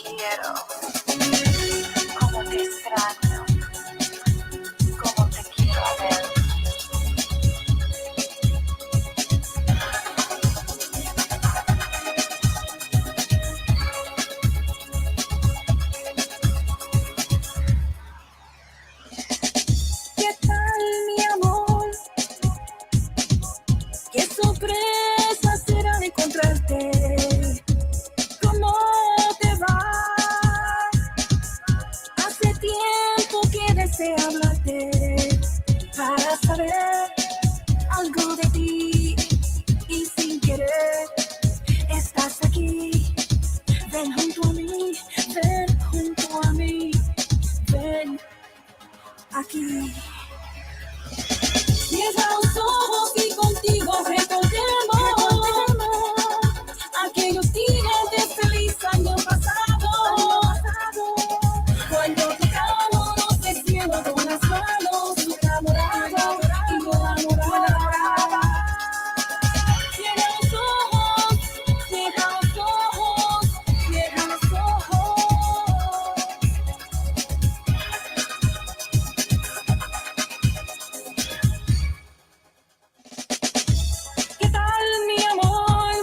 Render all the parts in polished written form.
quiero, cómo te extraño, cómo te quiero ver. ¿Qué tal, mi amor? Qué sorpresa será encontrarte. ¿Cómo te va? Hace tiempo que deseo hablarte para saber algo de ti y sin querer estás aquí. Ven junto a mí, ven junto a mí, ven aquí. Cierra los ojos y contigo recordemos aquellos días de feliz año pasado, cuando tocábamos el cielo con las manos, enamorado y yo enamorada. Cierra los ojos, cierra los ojos, cierra los ojos. ¿Qué tal, mi amor?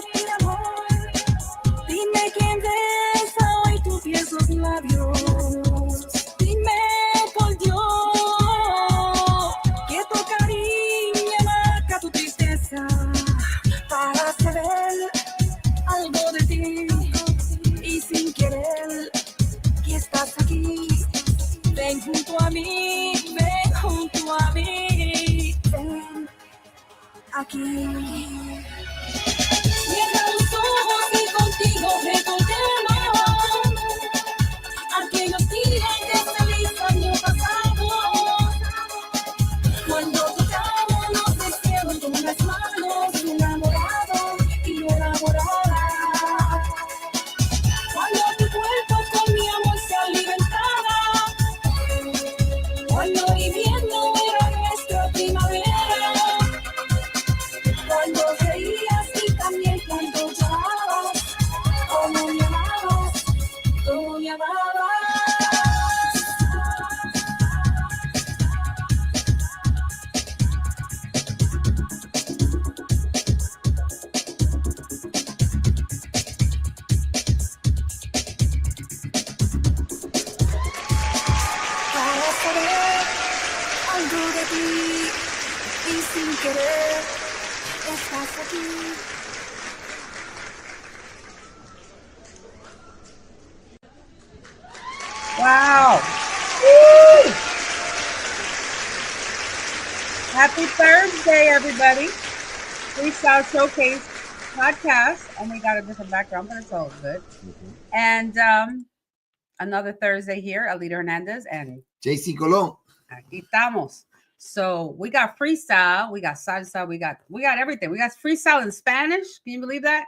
Dime quién besa hoy tus tiernos labios. Dime por Dios que tu cariño marca tu tristeza para saber algo de ti y sin querer que estás aquí. Ven junto a mí, ven junto a mí, ven aquí. Cierra los ojos y contigo recordemos aquellos días de feliz año pasado, cuando tocábamos el cielo con las manos, enamorado y yo enamorada. Cuando tu cuerpo con mi amor se alimentaba, cuando el invierno era nuestra primavera, cuando reías y también cuando llorabas, como me amabas, como me amabas. Para saber algo de ti y sin querer estás aquí. Wow. Woo! Happy Thursday, everybody. Freestyle Showcase Podcast. And we got a different background, but it's all good. And another Thursday here, ALIDA Hernandez and JCEE Colón. aquí estamos. So we got freestyle, we got salsa, we got everything. We got freestyle in Spanish. Can you believe that?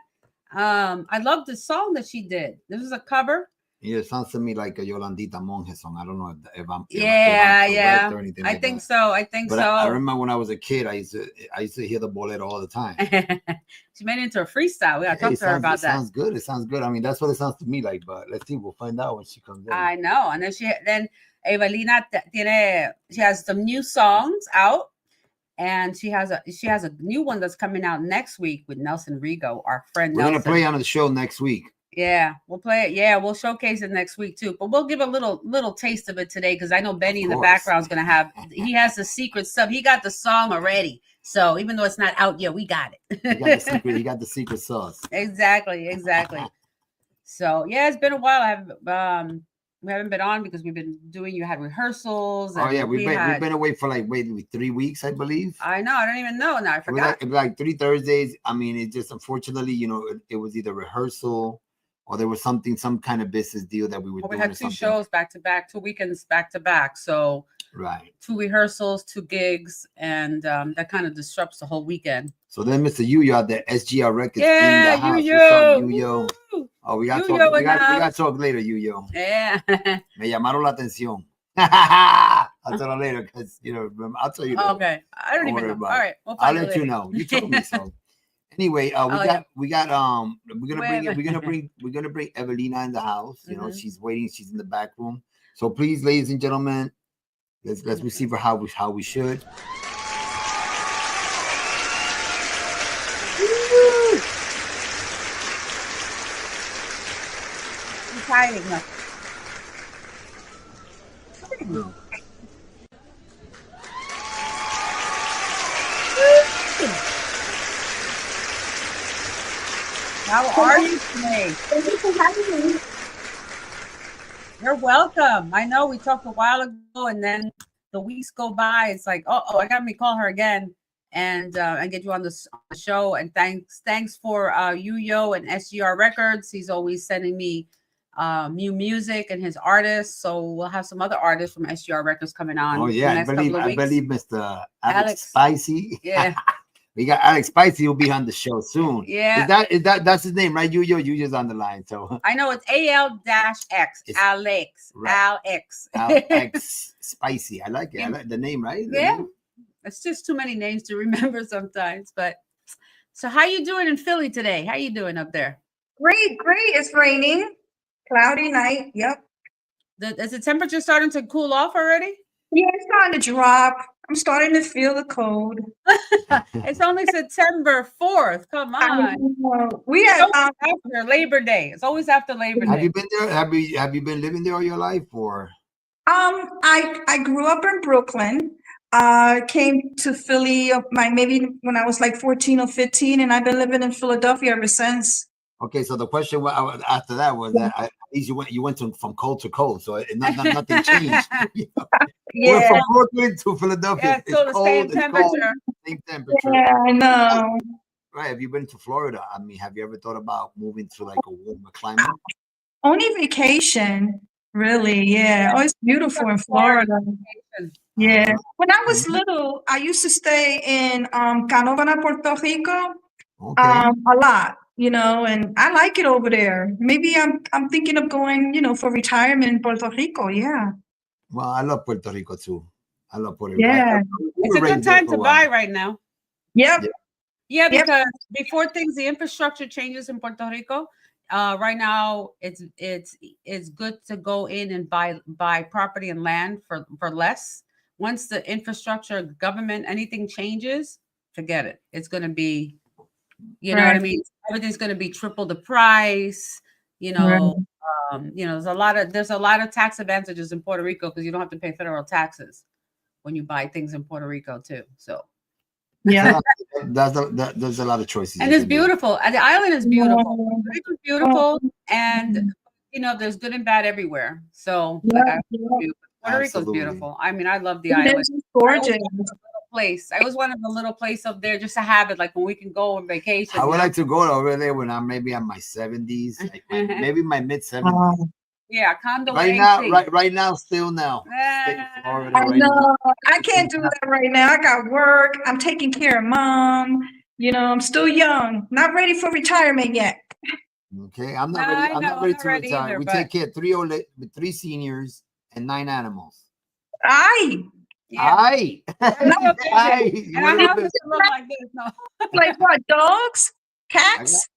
I love the song that she did. This is a cover. Yeah, it sounds to me like a Yolandita Monge song. I don't know if I'm Yeah. or anything I like think that. so. I think But so. I remember when I was a kid, I used to hear the bolero all the time. She made it into a freestyle. We gotta talk to her about that. Sounds good. It sounds good. I mean, that's what it sounds to me like. But let's see. We'll find out when she comes in. I know. And then Evalina she has some new songs out, and she has a new one that's coming out next week with Nelson Rigo, our friend. We're Nelson. gonna play on the show next week. Yeah, we'll play it. Yeah, we'll showcase it next week too. But we'll give a little taste of it today because I know Benny in the background is gonna he has the secret stuff. He got the song already. So even though it's not out yet, we got it. He got the secret sauce. Exactly. So yeah, it's been a while. We haven't been on because you had rehearsals. Oh yeah, we've been away for like 3 weeks, I believe. I know. I don't even know now. I forgot. It was like 3 Thursdays. I mean, it just unfortunately, it was either rehearsal or there was some kind of business deal that we were doing. We had 2 shows back to back, 2 weekends back to back. So right, 2 rehearsals, 2 gigs, and that kind of disrupts the whole weekend. So then, Mr. Yuyo out there, SGR Records. Yeah, in the house. Yuyo. Yuyo. Oh, we got to talk later, Yuyo. Yeah. Me llamaron la atención. I'll tell you later because I'll tell you later. Okay. I don't even know. All right. I'll let you know. You told me so. Anyway, Oh, yeah. we're gonna Wait, we're gonna bring Evalina in the house. You know, Mhm. she's waiting. She's in the back room. So please, ladies and gentlemen, let's receive her how we should. She's hiding. No. How are you today? Thank you for having me. You're welcome. I know we talked a while ago, and then the weeks go by. It's like, oh, I got me call her again and get you on the show. And thanks for Yuyo and SGR Records. He's always sending me new music and his artists. So we'll have some other artists from SGR Records coming on. Oh in yeah, the next couple of I weeks. believe Mr. Alex Alex. Spicy. Yeah. We got Alex Spicy will be on the show soon. Yeah. That's his name, right? Yuyo's on the line. So I know it's AL-X. It's- Alex. right. Alex. Alex Spicy. I like it. I like the name, right? The Yeah. name? It's just too many names to remember sometimes. But so how you doing in Philly today? How you doing up there? Great, great. It's raining. Cloudy night. Yep. Is the temperature starting to cool off already? Yeah, it's starting to drop. I'm starting to feel the cold. It's only September 4th. Come I on. know. We It's had always after Labor Day. It's always after Labor Have Day. you been there? Have you been living there all your life, or? I grew up in Brooklyn. Came to Philly maybe when I was like 14 or 15, and I've been living in Philadelphia ever since. Okay, so the question after that was that at least you went from cold to cold, so nothing changed. You know? We're Yeah, from Brooklyn to Philadelphia. Yeah, it's still the same it's cold, temperature. same temperature. yeah, I know. Right? Have you been to Florida? I mean, have you ever thought about moving to like a warmer climate? Only vacation, really. Yeah. Oh, it's beautiful in Florida. Yeah. When I was little, I used to stay in Canóvana, Puerto Rico, Okay. a lot, and I like it over there. Maybe I'm thinking of going, for retirement in Puerto Rico. Yeah. Well, I love Puerto Rico too. I love Puerto Rico. Yeah. We It's were a good raised there time for to a while. buy right now. Yep. Yeah. Yeah, Yep. because before the infrastructure changes in Puerto Rico, right now it's good to go in and buy property and land for less. Once the infrastructure, government, anything changes, forget it. It's going to be, you know what I Right. mean? Everything's going to be triple the price. There's a lot of tax advantages in Puerto Rico because you don't have to pay federal taxes when you buy things in Puerto Rico too. So. Yeah. There's a lot of choices. And you it's can do. beautiful. And the island is beautiful. Yeah. Puerto Rico is beautiful, and there's good and bad everywhere. So, Yeah, like, yeah. Puerto Rico's Absolutely. beautiful. I mean, I love the It island. is gorgeous. I always wanted a little place up there just to have it, like when we can go on vacation. I would like to go over there when I'm maybe in my 70s, maybe my mid 70s. Wow. Yeah, condo. Right now, still now. Stay in Florida I right now. know. I can't do that right now. I got work. I'm taking care of mom. I'm still young. Not ready for retirement yet. Okay, I'm not No, ready. I I'm know, not I'm ready not to ready retire. either, We but- take care of three seniors and 9 animals. Aye. Yeah. Aye. Aye. You And wanna our live house in- is look like this. No, Like what? Dogs? Cats?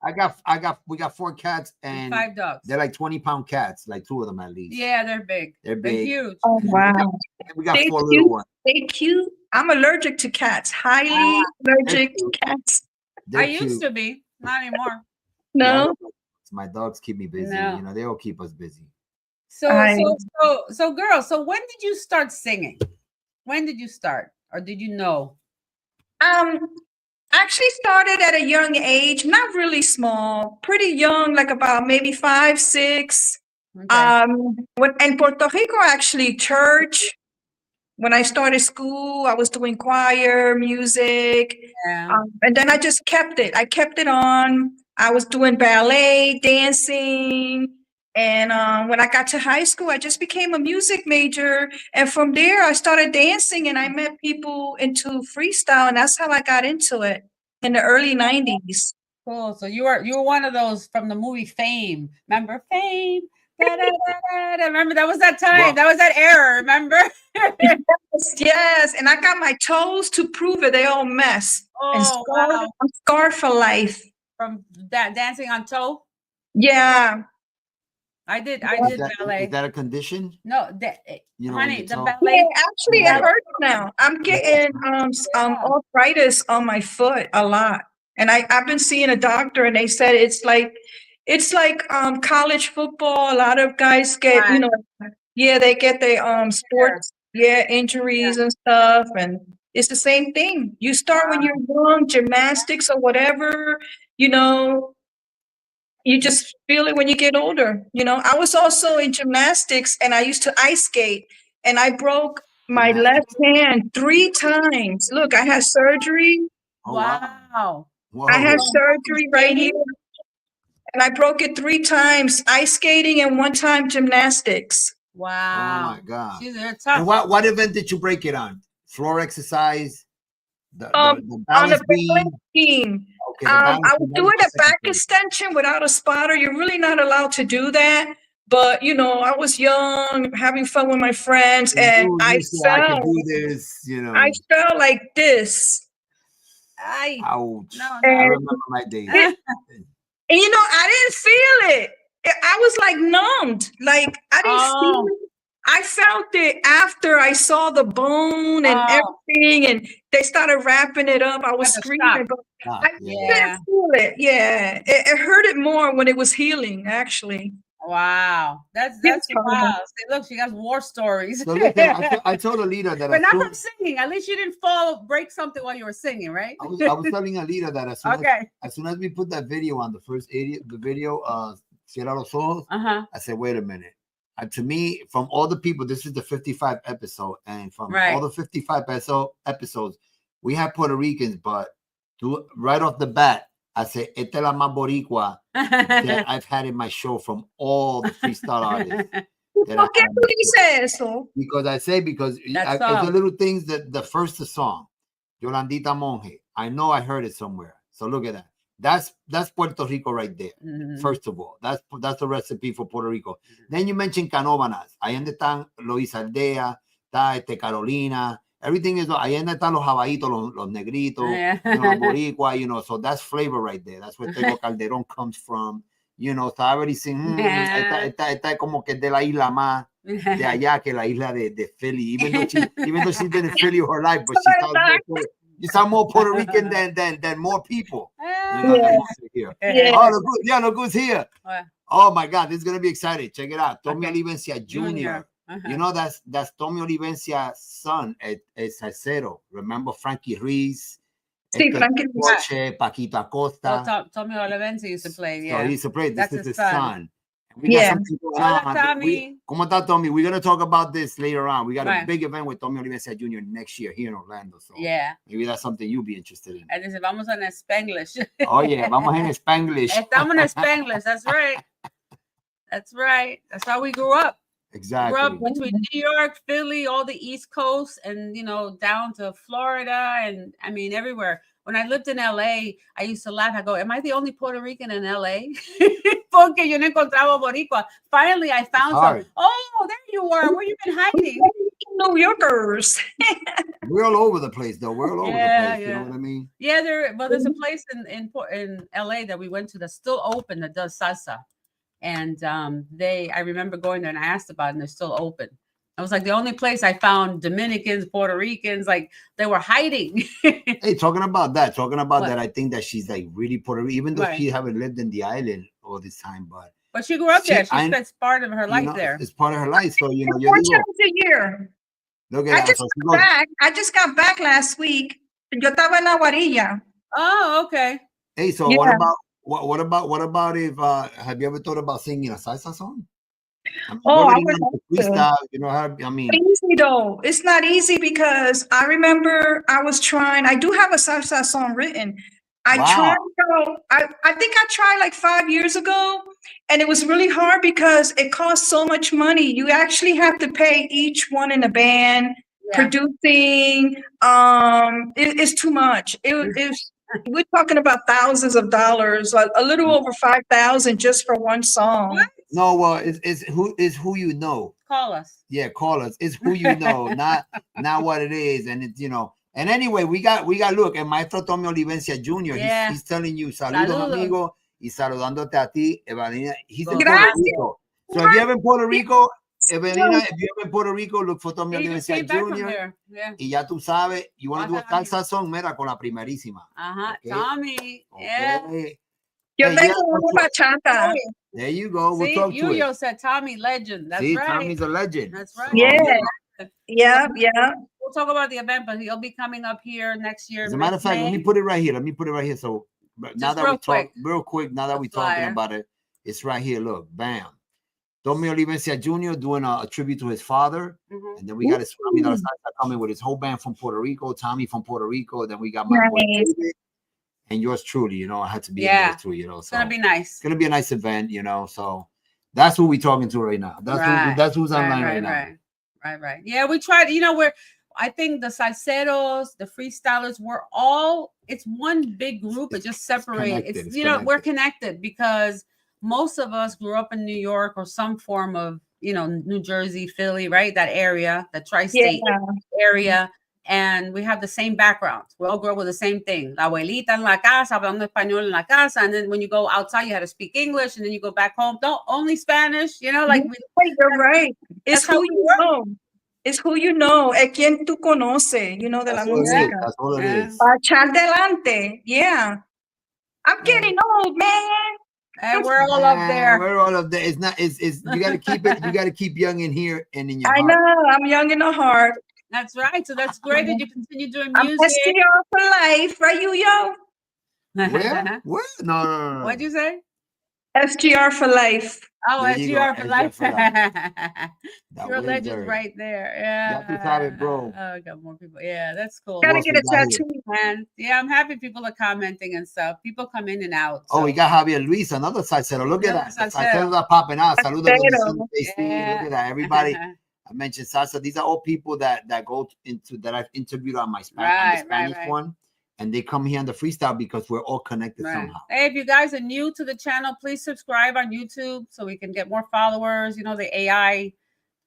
we got 4 cats and 5 dogs. they're like 20-pound cats, like 2 of them at least. Yeah, they're big. They're They're big. huge. Oh, wow. And we got They 4 cute. little ones. They cute. I'm allergic to cats. Highly allergic to cats. They're I used cute. to be, not anymore. Yeah, I No. love dogs. My dogs keep me busy. No. They all keep us busy. So, I- so, girl. So, when did you start singing? When did you start, or did you know? Actually started at a young age, not really small, pretty young, like about maybe 5, 6. Okay. When in Puerto Rico, actually, church. When I started school, I was doing choir, music, Yeah. and then I just kept it. I kept it on. I was doing ballet, dancing, and when I got to high school, I just became a music major. And from there, I started dancing, and I met people into freestyle, and that's how I got into it in the early 90s. Cool. So you were one of those from the movie Fame. Remember Fame? Da, da, da, da. Remember that was that time. Well- That was that era. Remember? Yes, and I got my toes to prove it. They all mess. and Oh scarred. wow! I'm scarred for life. From that dancing on toe. Yeah. I did Is ballet. that a condition? No, You know, when honey, you the toe? Yeah, ballet. actually, it Yeah. hurts now. I'm getting Yeah. arthritis on my foot a lot, and I've been seeing a doctor, and they said it's like college football. A lot of guys get Right. yeah, they get their Sure. sports injuries and stuff, and it's the same thing. You start when you're young, gymnastics or whatever, you know. You just feel it when you get older. I was also in gymnastics and I used to ice skate and I broke my left Gymnastics? hand 3 times. Look, I had surgery. Oh, wow. Wow. I had Whoa. surgery right here and I broke it 3 times ice skating and 1 time gymnastics. Oh, Wow. my God. She's And tough. what event did you break it on? Floor exercise? The On balance the beam? balance beam. Okay, the balance I was beam. That doing the a back second thing. extension without a spotter. You're really not allowed to do that. But I was young, having fun with my friends, and You say, I can do this, I fell like this. Ay. Ouch. No, I no. remember my days. And I didn't feel it. I was like numbed. Like I didn't feel Oh. it. I felt it after I saw the bone and everything, and they started wrapping it up. I was Like a screaming, shock. but Ah, I yeah. didn't feel it. Yeah, it hurt it more when it was healing, actually. Wow. That's It's horrible. wow. See, look, she has war stories. So listen, I told Alida that But as not soon, from singing. At least you didn't break something while you were singing, right? I was telling Alida that Okay. as soon as we put that video on the first video, Cierra los ojos, Uh-huh. I said, wait a minute. To me, from all the people, this is the 55 episode, and from Right. all the 55 episodes, we have Puerto Ricans, but right off the bat, I said, esta es la más boricua that I've had in my show from all the freestyle artists. That ¿Por I qué had. tú dices eso? Because That's it's the all. little things that the first song, Yolandita Monge. I know I heard it somewhere. So look at that. That's Puerto Rico right there. Mhm. First of all, that's the recipe for Puerto Rico. Then you mentioned Canóvanas. Ahí donde están Lois Aldea, está Carolina. Everything is ahí donde están los jabaitos, los negritos, Yeah. los boricua, so that's flavor right there. That's where Tego Calderón comes from. So I already seen, Yeah. esta como que de la isla más de allá que la isla de Philly. Even though she's been in Philly her life, but you sound more Puerto Rican than more people. Yeah. Here. Yeah. Oh, look who's here. Oh my God, this is gonna be exciting. Check it out. Tommy Olivencia Jr. Uh-huh. That's Tommy Olivencia's son. Es Salcero. Remember Frankie Ruiz? Sí, Frankie Ruiz. Paquito Acosta. So Tommy Olivencia used to play. Yeah. So he used to play. This That's is his his son. son. We Yeah. got something going Hola, on. Tommy. ¿Cómo está, Tommy? We're going to talk about this later on. We got a Right. big event with Tommy Olivencia Jr. next year here in Orlando. So Yeah. maybe that's something you'll be interested in. And dice, vamos en Spanglish. Oh, yeah. Vamos en Spanglish. Estamos en Spanglish. That's right. That's right. That's how we grew up. Exactly. Grew up between New York, Philly, all the East Coast, and down to Florida, and I mean everywhere. When I lived in LA, I used to laugh. I go, "Am I the only Puerto Rican in LA?" Porque yo no encontraba boricua. Finally, I found some. Oh, there you are. Where you been hiding? New Yorkers. We're all over the place, though. We're all over the place. You know what I mean? Yeah, there's a place in LA that we went to that's still open that does salsa. And I remember going there and I asked about it and they're still open. I was like the only place I found Dominicans, Puerto Ricans, like they were hiding. Hey, talking about that, I think that she's like really Puerto Rican, even though Right. she haven't lived in the island all this time, but she grew up there. She spent part of her life there. It's part of her life. So 4 times a year. Look at that. I just got back last week. Yo estaba en Aguarilla. Oh, okay. Hey, so Yeah. what about if have you ever thought about singing a salsa song? I mean, Oh, I already would know love the to. freestyle, I mean, Easy though. It's not easy because I remember I was trying. I do have a salsa song written. I Wow. tried. I think I tried like 5 years ago, and it was really hard because it costs so much money. You actually have to pay each one in the band, producing. It's too much. We're talking about thousands of dollars, a little over 5,000 just for one song. What? no, well, it's who you know. Call us. Yeah, call us. It's who you know, not what it is. And it's And anyway, we got look, and Maestro Tommy Olivencia Jr. Yeah. He's telling you saludos, Saludos. amigo, y saludándote a ti, Evalina. He's in Go Puerto Gracias. Rico. So if you're ever in Puerto Rico, Evalina, if you're ever in Puerto Rico, look for Tommy He just Olivencia came back from Jr. there. Yeah. Y ya tú sabes, you want to do a Vas a- salsa song, mira, con la primerísima. Uh-huh. Tommy. Yeah. Okay. Yo Hey, tengo yeah, una bachata. there you go. We'll See, talk to Yo it. said Tommy legend. That's See, right. Tommy's a legend. That's right. Yeah. Yeah, yeah. We'll talk about the event, but he'll be coming up here next year. As a matter of fact, let me put it right here. So now that real we talk, quick. real quick, now that The we're talking flyer. about it, it's right here. Look, bam. Tommy Olivencia Jr. doing a tribute to his father. Mhm. And then we got his family that coming with his whole band from Puerto Rico, Tommy from Puerto Rico. Then we got my boy Nice. David and yours truly. You know, I had to be in Yeah. there too, you know. It's So gonna be nice. it's gonna be a nice event, you know. So that's who we're talking to right now. That's who's online right now. Right. Yeah, we tried, I think the salseros, the freestylers, it's one big group. It just separated. connected, It's, it's we're connected because most of us grew up in New York or some form of, New Jersey, Philly, right? That area, the tri-state area. And we have the same backgrounds. We all grew up with the same thing. La abuelita en la casa, hablando español en la casa. And then when you go outside, you had to speak English. And then you go back home, only Spanish, You're right. It's That's how who we you work. know. It's who you know. Es quien tú conoces, de la That's all it is. música. That's all it Yeah. is. Para echar delante. Yeah. I'm getting old, man. And we're all up there. We're all up there. It's not. It's. You got to keep it. You got to keep young in here and in your I heart. know. I'm young in the heart. That's right. So that's great that you continue doing I'm music. STR for life, right, yo? Where? Where? No. What'd you say? SGR for life. Oh, There you SGR go, for SGR life. for life. You're a legend right there. Yeah. Ya tú sabes, bro. Oh, I got more people. Yeah, that's cool. Gotta else get we a got here? tattoo. And yeah, I'm happy people are commenting and stuff. People come in and out. Oh, we so- got Javier Luis, another salsero. Look at Another that. The salsero. salseros are popping out. Saludos. Salsero. Look Yeah. at that. Everybody. I mentioned salsa. These are all people that go into that I've interviewed on my Spanish Right. one, and they come here on the freestyle because we're all connected Right. somehow. Hey, if you guys are new to the channel, please subscribe on YouTube so we can get more followers. The AI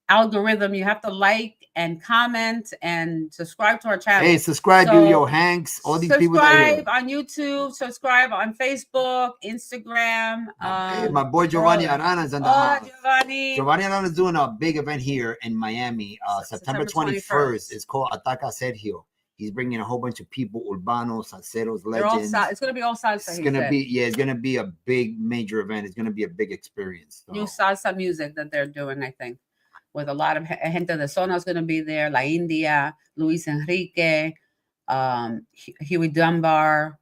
algorithm, you have to like and comment and subscribe to our channel. Hey, subscribe, So, Yo Hanks, all these people that are subscribe on YouTube, subscribe on Facebook, Instagram. Hey, my boy Giovanni Arana's in the house. Giovanni. Giovanni Arana is doing a big event here in Miami, September 21st. It's called Ataca Sergio. He's bringing a whole bunch of people, urbanos, salseros, They're all legends. it's gonna be all salsa. It's he gonna said. be, it's gonna be a big major event. It's gonna be a big experience. So. New salsa music that they're doing, I think, with a lot of gente de zona is gonna be there. La India, Luis Enrique, Huey Dunbar.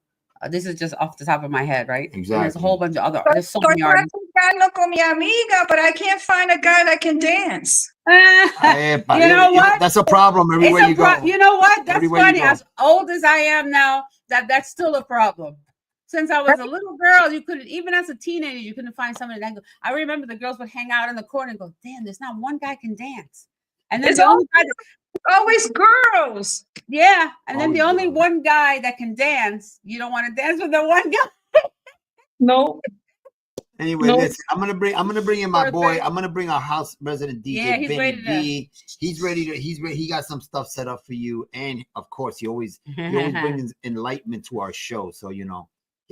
This is just off the top of my head, right? And there's a whole bunch of other. There's so many artists. Con mi amiga, but I can't find a guy that can dance. You know what? That's a problem everywhere you go. You know what? That's Everywhere funny. you go. As old as I am now, that's still a problem. Since I was a little girl, you couldn't, even as a teenager, you couldn't find somebody that. I remember the girls would hang out in the corner and go, "Damn, there's not one guy can dance." And then It's the only guy always girls. Yeah, and then Always the only girls. one guy that can dance, you don't want to dance with the one guy. No. Anyway, No. listen, I'm gonna bring in my Poor boy. thing. I'm gonna bring our house resident DJ. Yeah, he's Benny ready to- B. He's ready. He got some stuff set up for you, and of course, he always brings enlightenment to our show. So he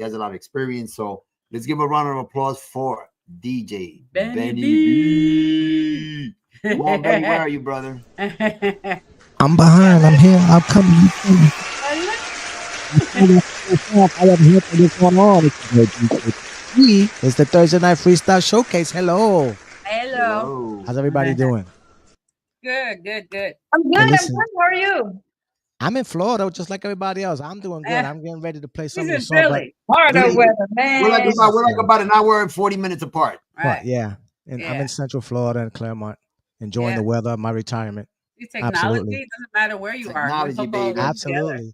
has a lot of experience. So let's give a round of applause for DJ Benny B. Come on, Benny, where are you, brother? I'm behind. I'm here. I'm coming. I am here for this going on. It's the Thursday Night Freestyle Showcase. Hello. Hello. How's everybody doing? Good. I'm good. Hey, I'm listen. good. How are you? I'm in Florida, just like everybody else. I'm doing good. I'm getting ready to play some He's of in the songs. Philly. Florida Really? weather, man. We're like about an hour and 40 minutes apart. Right. Yeah. And I'm Yeah. in Central Florida in Claremont, enjoying the weather, my retirement. See, technology Absolutely. doesn't matter where you are. Technology, We're football baby. together. Absolutely.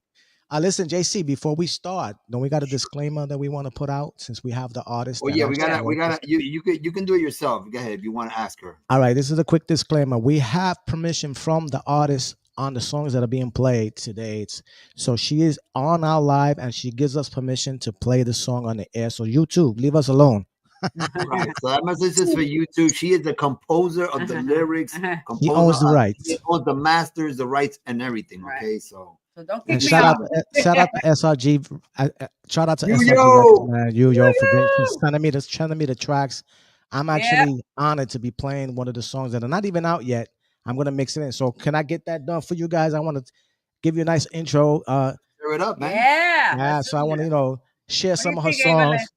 Listen, JC, before we start, don't we got a disclaimer that we want to put out since we have the artist? Oh that yeah, I'm we saying gotta. You can do it yourself. Go ahead if you want to ask her. All right, this is a quick disclaimer. We have permission from the artist on the songs that are being played today. So she is on our live and she gives us permission to play the song on the air. So YouTube, leave us alone. Right. So that message is for you too. She is the composer of the lyrics. He owns the rights. He owns the masters, the rights, and everything. Right. Okay, so So don't kick And me shout out, out. shout out to SRG. Shout out to You, SRG yo. Records, man. You for Yo. sending me the tracks. I'm Yeah. actually honored to be playing one of the songs that are not even out yet. I'm gonna mix it in. So can I get that done for you guys? I want to give you a nice intro. Stir it up, man. Yeah. Yeah, let's so I do want to, this. share What do some you of her think, Evelyn? songs.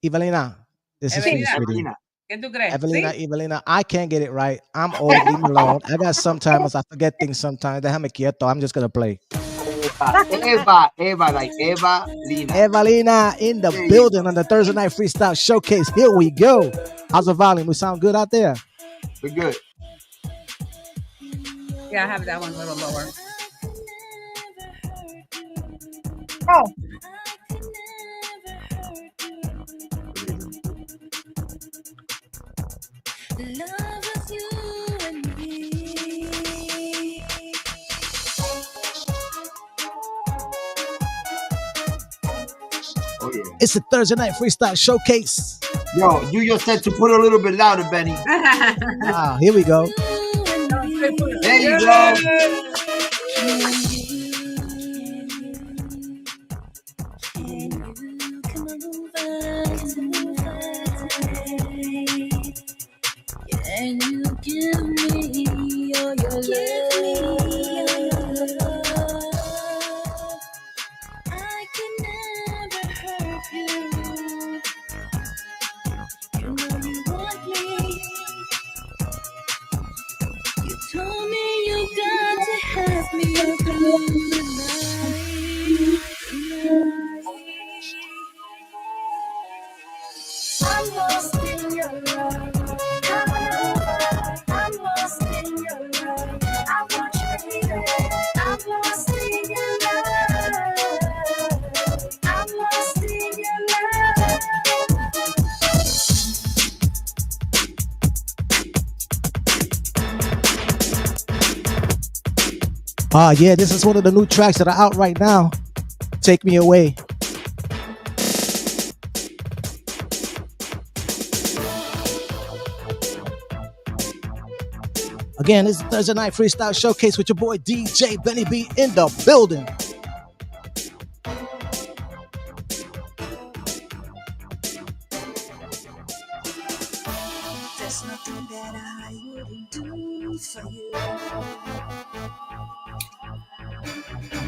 Evalina, this is for you, Evelina, sweetie. Evalina. ¿qué tú crees? Evalina, ¿Sí? Evalina, I can't get it right. I'm old. Leave me alone. I got sometimes I forget things sometimes. Déjame quieto. I'm just gonna play. Eva, like Eva Lina. Evalina in the There you building on the Thursday Night Freestyle Showcase. Here we go. How's the volume? We sound good out there? We're good. Yeah, I have that one a little lower. Oh, Love is you and me. Oh, yeah. It's the Thursday Night Freestyle Showcase. Yo, you just said to put it a little bit louder, Benny. Ah, here we go. There you go. And you give me all your love. I can never hurt you. You know you want me. You told me you got to have me through the night. I'm lost in your love. I'm lost in your love. I want you, baby. I'm lost in your love. I'm lost in your love. Yeah, this is one of the new tracks that are out right now. Take Me Away. Again, this is Thursday Night Freestyle Showcase with your boy DJ Benny B in the building. There's nothing that I wouldn't do for you.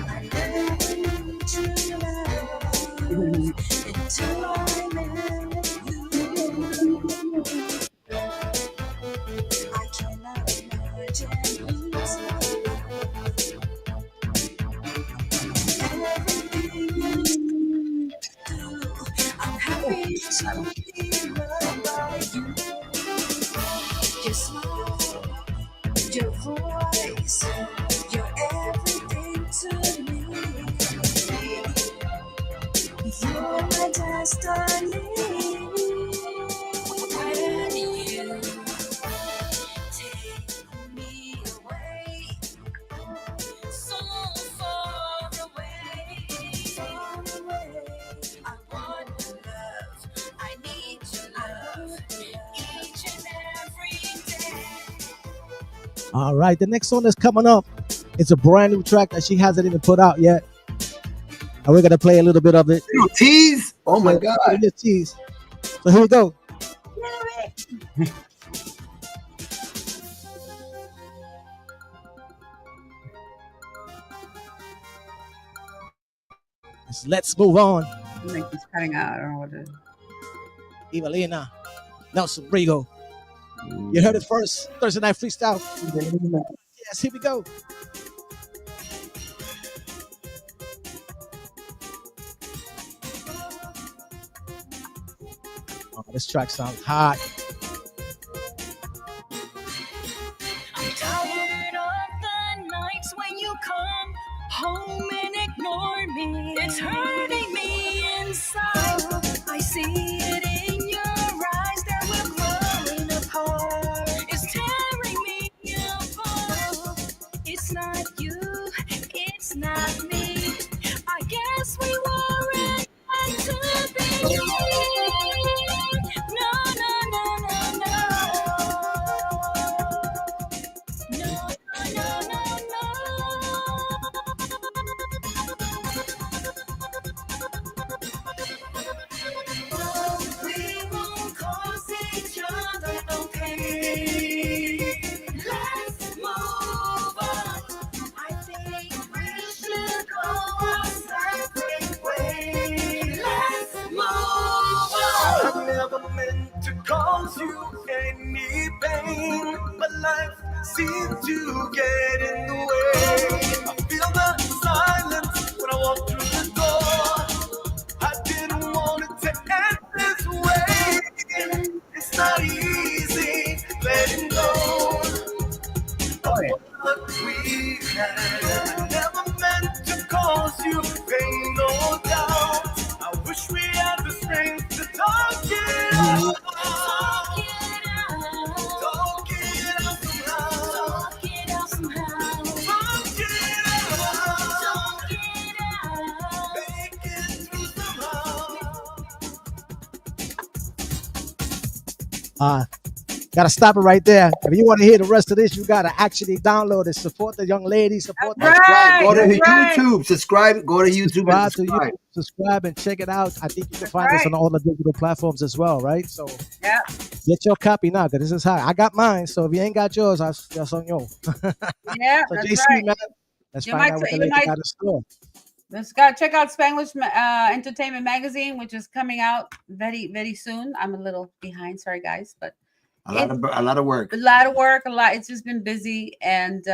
I never knew true love until I met you. I cannot imagine losing everything you do. I'm happy to be loved by you. Your smile, your voice, you're everything to me. You're my destiny. When you take me away, so far away, I want your love. I need your love each and every day. All right, the next song that's coming up, it's a brand new track that she hasn't even put out yet. And we're going to play a little bit of it. Little tease. Oh, my God. A little tease. So here we go. Let's move on. I think he's cutting out. I don't know what it is. Evalina, Nelson Rigo. You heard it first. Thursday Night Freestyle. Yes, here we go. Oh, this track sounds hot. I'm tired of the nights when you come home and ignore me. It's hurting me inside. I see it in your eyes that we're growing apart. It's tearing me apart. It's not you, it's not me. I guess we weren't meant to be. No, no, no, no, no. No, no, no, no. you any pain, but life seems to get in the way. I feel the silence when I walk through the door. I didn't want it to end this way. It's not easy letting go of what we had. I never meant to cause you pain, no doubt. I wish we had the strength to talk it out. Talk it out. Talk it out somehow. Talk it out somehow. Talk it out. Talk it out. Make it through somehow. Gotta stop it right there. If you want to hear the rest of this, you gotta actually download it. Support the young lady. Support the Go to YouTube. Subscribe. Go to YouTube and subscribe. Subscribe and check it out. I think you can find this on all the digital platforms as well, right? So Yeah. get your copy now, because this is high. I got mine, so if you ain't got yours, that's on you. Yeah, So that's JC, right. man, let's You find might- out what the you lady might- got in store. Let's go check out Spanglish Entertainment Magazine, which is coming out very, very soon. I'm a little behind, sorry guys, but A lot of work. a lot of work, a lot. It's just been busy, and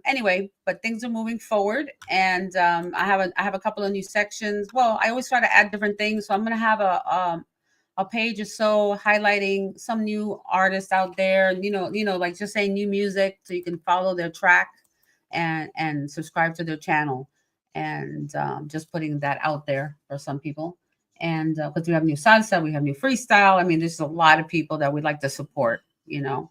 anyway, but things are moving forward, and I have a couple of new sections. Well, I always try to add different things, so I'm gonna have a page or so highlighting some new artists out there. You know, like just saying new music, so you can follow their track and subscribe to their channel, and just putting that out there for some people. And because we have new salsa, we have new freestyle. I mean, there's a lot of people that we'd like to support, you know.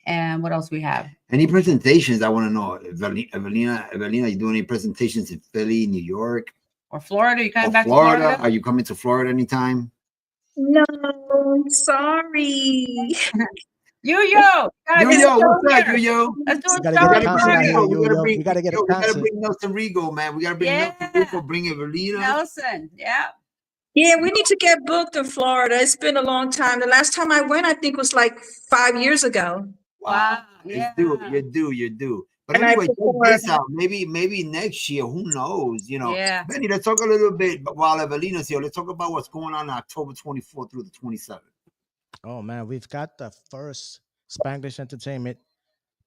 And what else we have? Any presentations? I want to know. Evalina, you doing any presentations in Philly, New York, Or Florida? You coming or back Florida? to Florida? Are you coming to Florida anytime? No, sorry. Yo, What's up, yo? Let's do We a gotta show get a in concert out Florida. here, yo. We gotta get a We gotta concert. bring Nelson Rigo, man. We gotta bring Nelson Rigo. Bring Evalina. Nelson, yeah. Yeah, we need to get booked in Florida. It's been a long time. The last time I went, I think, was like 5 years ago. Wow, It's due. You're due. But And I anyway, check prefer- this out. Maybe next year. Who knows? You know. Yeah. Benny, let's talk a little bit. But while Evalina's here, let's talk about what's going on October 24th through the 27th. Oh man, we've got the first Spanglish Entertainment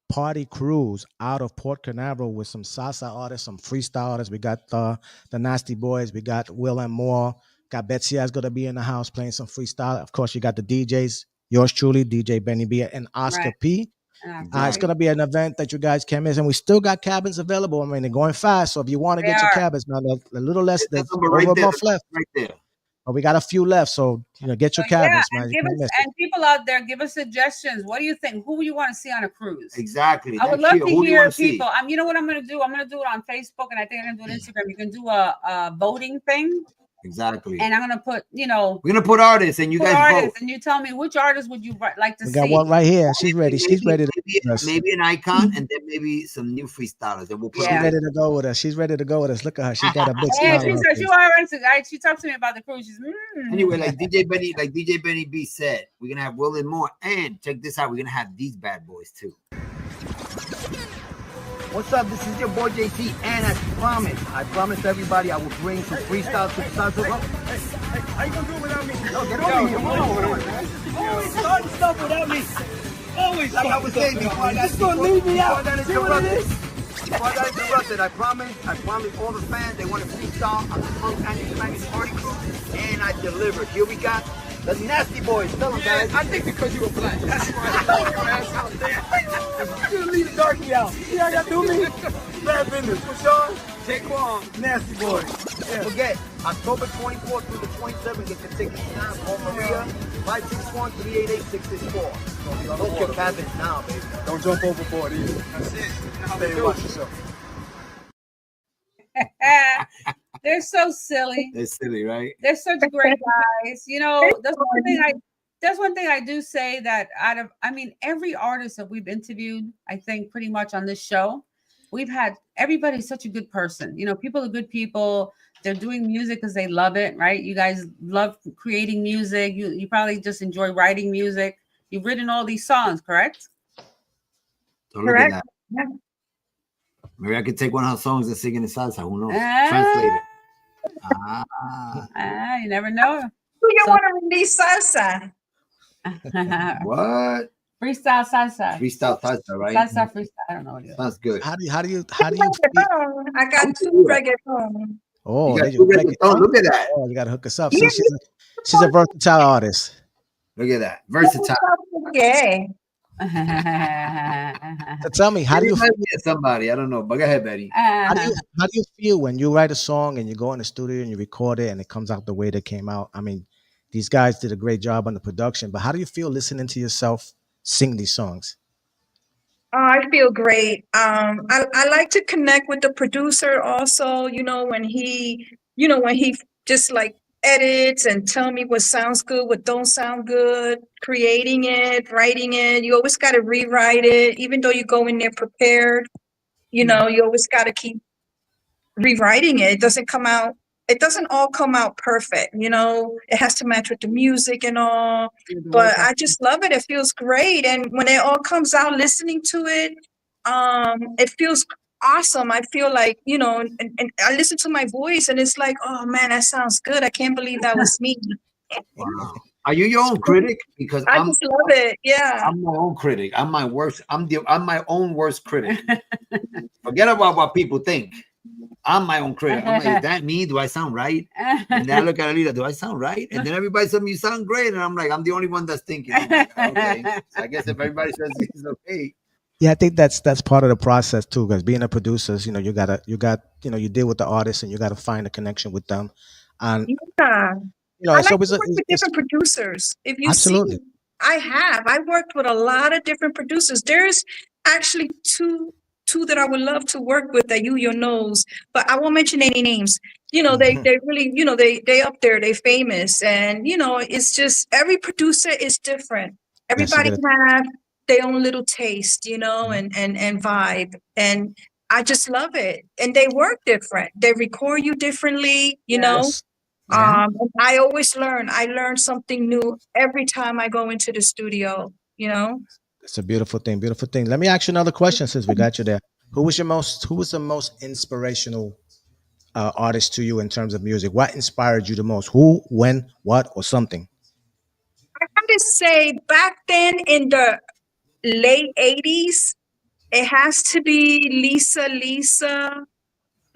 party cruise out of Port Canaveral with some salsa artists, some freestyle artists. We got the Nasty Boys. We got Will and Moore. Got Betsy is gonna be in the house playing some freestyle. Of course, you got the DJs. Yours truly, DJ Benny B and Oscar Right. P. It's gonna be an event that you guys can miss, and we still got cabins available. I mean, they're going fast, so if you want to They get your are. cabins, man, a little less. That There's number over right a there, month left, right there. but we got a few left. So get your cabins, man. and You give can't us miss it. and people out there, give us suggestions. What do you think? Who you want to see on a cruise? Exactly. I would Next love year, to who do you hear wanna see? people. You know what I'm going to do? I'm going to do it on Facebook, and I think I'm going to do it on Instagram. You can do a voting thing, Exactly. and I'm going to put, We're gonna put artists, and you guys vote. and you tell me which artist would you like to We see. got one right here. She's ready. She's ready to Maybe an icon, and then maybe some new freestylers, and we'll put. She's Yeah. ready to go with us. She's ready to go with us. Look at her. She's got a big Yeah, smile. she on her said face. she already. She talked to me about the cruise. She's Anyway, like DJ Benny B said, we're gonna have Will and Moore, and check this out, we're gonna have these bad boys too. What's up? This is your boy JC, and I promised everybody I will bring some freestyle to the salsa. How you gonna do it without me? No, get over here. Come on. Always starting stuff without me. Always Like I was saying before I got interrupted, I promised all the fans they want to freestyle on the Punk and Spanish Party Crew, and I delivered. Here we got the Nasty Boys. Tell them, guys. I think because you were black. That's why I throw your ass out there. You leave the darky out. See how y'all do me? Bad business. For sure. Taekwon. Nasty boy. Don't forget, October 24th through the 27th, get your tickets now. Call Maria, 561-388-664. Book your cabins now, baby. Don't jump overboard either. That's it. Stay and watch yourself. they're so silly. It's silly, right? They're such great guys. You know, that's one thing I do say, that every artist that we've interviewed, I think pretty much on this show, we've had everybody's such a good person. You know, people are good people. They're doing music because they love it, right? You guys love creating music. You probably just enjoy writing music. You've written all these songs, correct? So look at that. Yeah. Maybe I could take one of her songs and sing in the salsa. Who knows? Ah. Translate it. You never know. Who you So- want to release salsa? What? Freestyle salsa. Freestyle salsa, right? Salsa freestyle. I don't know what it is. Sounds good. How do you feel? Reggaeton. I got two reggaeton. Oh, You got did two you break it reggaeton. down? Look at that. Oh, you gotta hook us up. Yeah, See, she's a versatile artist. Look at that. Versatile. Yeah. So tell me, how It do you feel? reminds me of somebody. I don't know. But go ahead, Betty. How do you feel when you write a song and you go in the studio and you record it and it comes out the way that came out? I mean, these guys did a great job on the production, but how do you feel listening to yourself sing these songs? I feel great. I like to connect with the producer also, when he just like edits and tell me what sounds good, what don't sound good, creating it, writing it. You always got to rewrite it, even though you go in there prepared, you always got to keep rewriting it. It doesn't all come out perfect, it has to match with the music and all. But I just love it. It feels great. And when it all comes out, listening to it, it feels awesome. I feel like, and I listen to my voice and it's like, oh man, that sounds good. I can't believe that was me. Wow. Are you your own critic? Because I just love it. Yeah. I'm my own critic. I'm my worst. I'm my own worst critic. Forget about what people think. I'm my own critic. I'm like, is that me? Do I sound right? And then I look at Alida, do I sound right? And then everybody says you sound great. And I'm like, I'm the only one that's thinking. I'm like, okay. So I guess if everybody says it's okay. Yeah, I think that's part of the process too. Because being a producer, you deal with the artists and you got to find a connection with them. And Yeah. I it's like always to work with different producers. If you absolutely. see, I worked with a lot of different producers. There's actually two that I would love to work with that your nose, but I won't mention any names. They really, they up there, they famous, and it's just every producer is different. Yes, you Everybody gotta- have their own little taste, Mhm. and vibe, and I just love it. And they work different. They record you differently, Yes. Yeah. and I always learn. I learn something new every time I go into the studio, It's a beautiful thing. Beautiful thing. Let me ask you another question since we got you there. Who was the most inspirational artist to you in terms of music? What inspired you the most? Who, when, what, or something? I have to say back then in the late 80s, it has to be Lisa.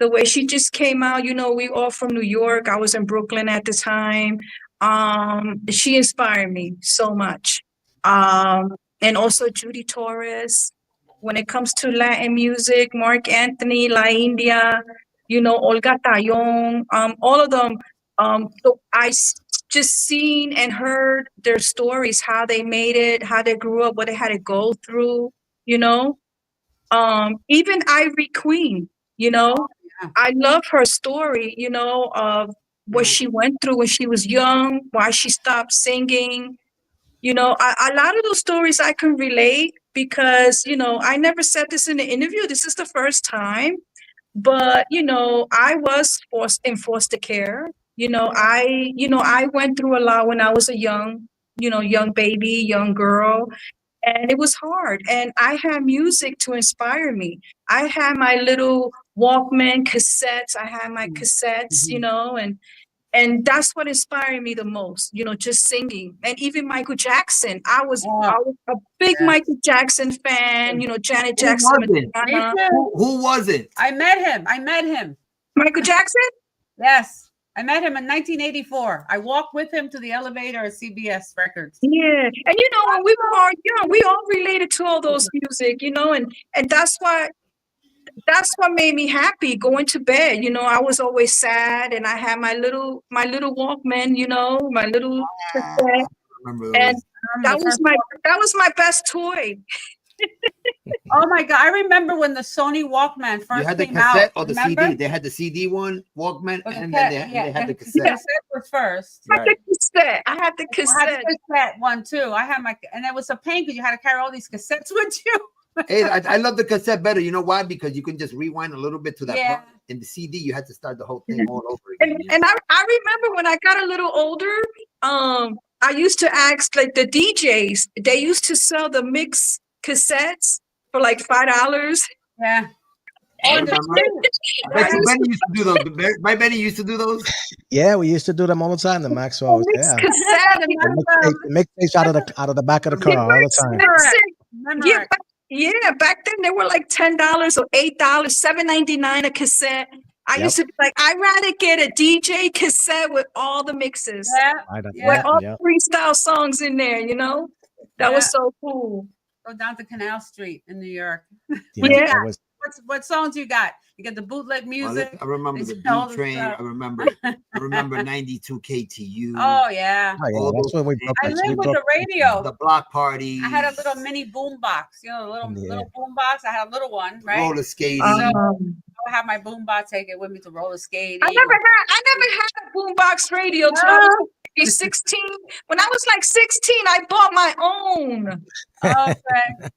The way she just came out, we all from New York. I was in Brooklyn at the time. She inspired me so much. And also Judy Torres. When it comes to Latin music, Mark Anthony, La India, Olga Tayon, all of them. So just seen and heard their stories, how they made it, how they grew up, what they had to go through, you know. Even Ivory Queen, I love her story, of what she went through when she was young, why she stopped singing. A lot of those stories I can relate because, I never said this in the interview. This is the first time. But, I was in foster care. I went through a lot when I was a young baby, young girl. And it was hard. And I had music to inspire me. I had my little Walkman cassettes. I had my cassettes, and that's what inspired me the most, just singing. And even Michael Jackson. I was a big Michael Jackson fan, Janet Who Jackson. wasn't? Madonna. Who wasn't? I met him. Michael Jackson? Yes. I met him in 1984. I walked with him to the elevator at CBS Records. Yeah. And when we were all young, we all related to all those music, and that's what made me happy going to bed. I was always sad and I had my little Walkman, my little cassette. Remember those? And that was my best toy. Oh my God. I remember when the Sony Walkman first You had the came cassette out. or the remember? CD. They had the CD one, Walkman, Or the and then they had the cassette. cassette was first. I had the cassette. I had the I cassette. had the cassette one too. And it was a pain because you had to carry all these cassettes with you. Hey, I love the cassette better. You know why? Because you can just rewind a little bit to that Yeah. part. In the CD, you had to start the whole thing all over again. And I remember when I got a little older, I used to ask like the DJs, they used to sell the mix cassettes for like $5. Yeah. I remember. I bet you Benny used to do those. My Benny used to do those. Yeah, we used to do them all the time. The Maxwell's, Mix yeah. cassette. The mixtapes out of the back of the car all the time. Remember Yeah, back then they were like $10 or $8, $7.99 a cassette. I used to be like, I'd rather get a DJ cassette with all the mixes, with all the freestyle songs in there, you know? That was so cool. Go down to Canal Street in New York. Yeah. What songs you got? You got the bootleg music. I remember the all B the Train. stuff. I remember 92 KTU. Oh yeah. That's what we I lived with the radio. The block party. I had a little mini boom box, you know, little boom box. I had a little one, right? Roller skating. I would have my boom box, take it with me to roller skating. I never had a boom box radio till I was 16. When I was like 16, I bought my own. Okay.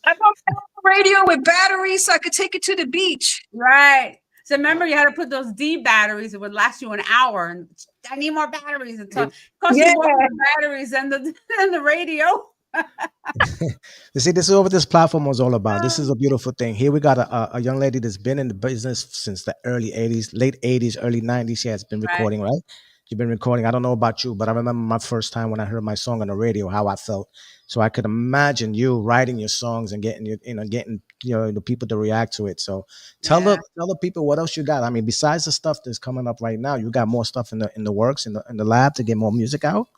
I bought my own radio with batteries so I could take it to the beach. Right. So remember, you had to put those D batteries. It would last you an hour, and I need more batteries. It cost you more batteries than the radio. You see, this is what this platform was all about. This is a beautiful thing. Here we got a young lady that's been in the business since the early 80s, late 80s, early 90s. She has been recording, right? You've been recording. I don't know about you, but I remember my first time when I heard my song on the radio, how I felt. So I could imagine you writing your songs and getting the people to react to it. So tell the people what else you got. I mean, besides the stuff that's coming up right now, you got more stuff in the works in the lab to get more music out.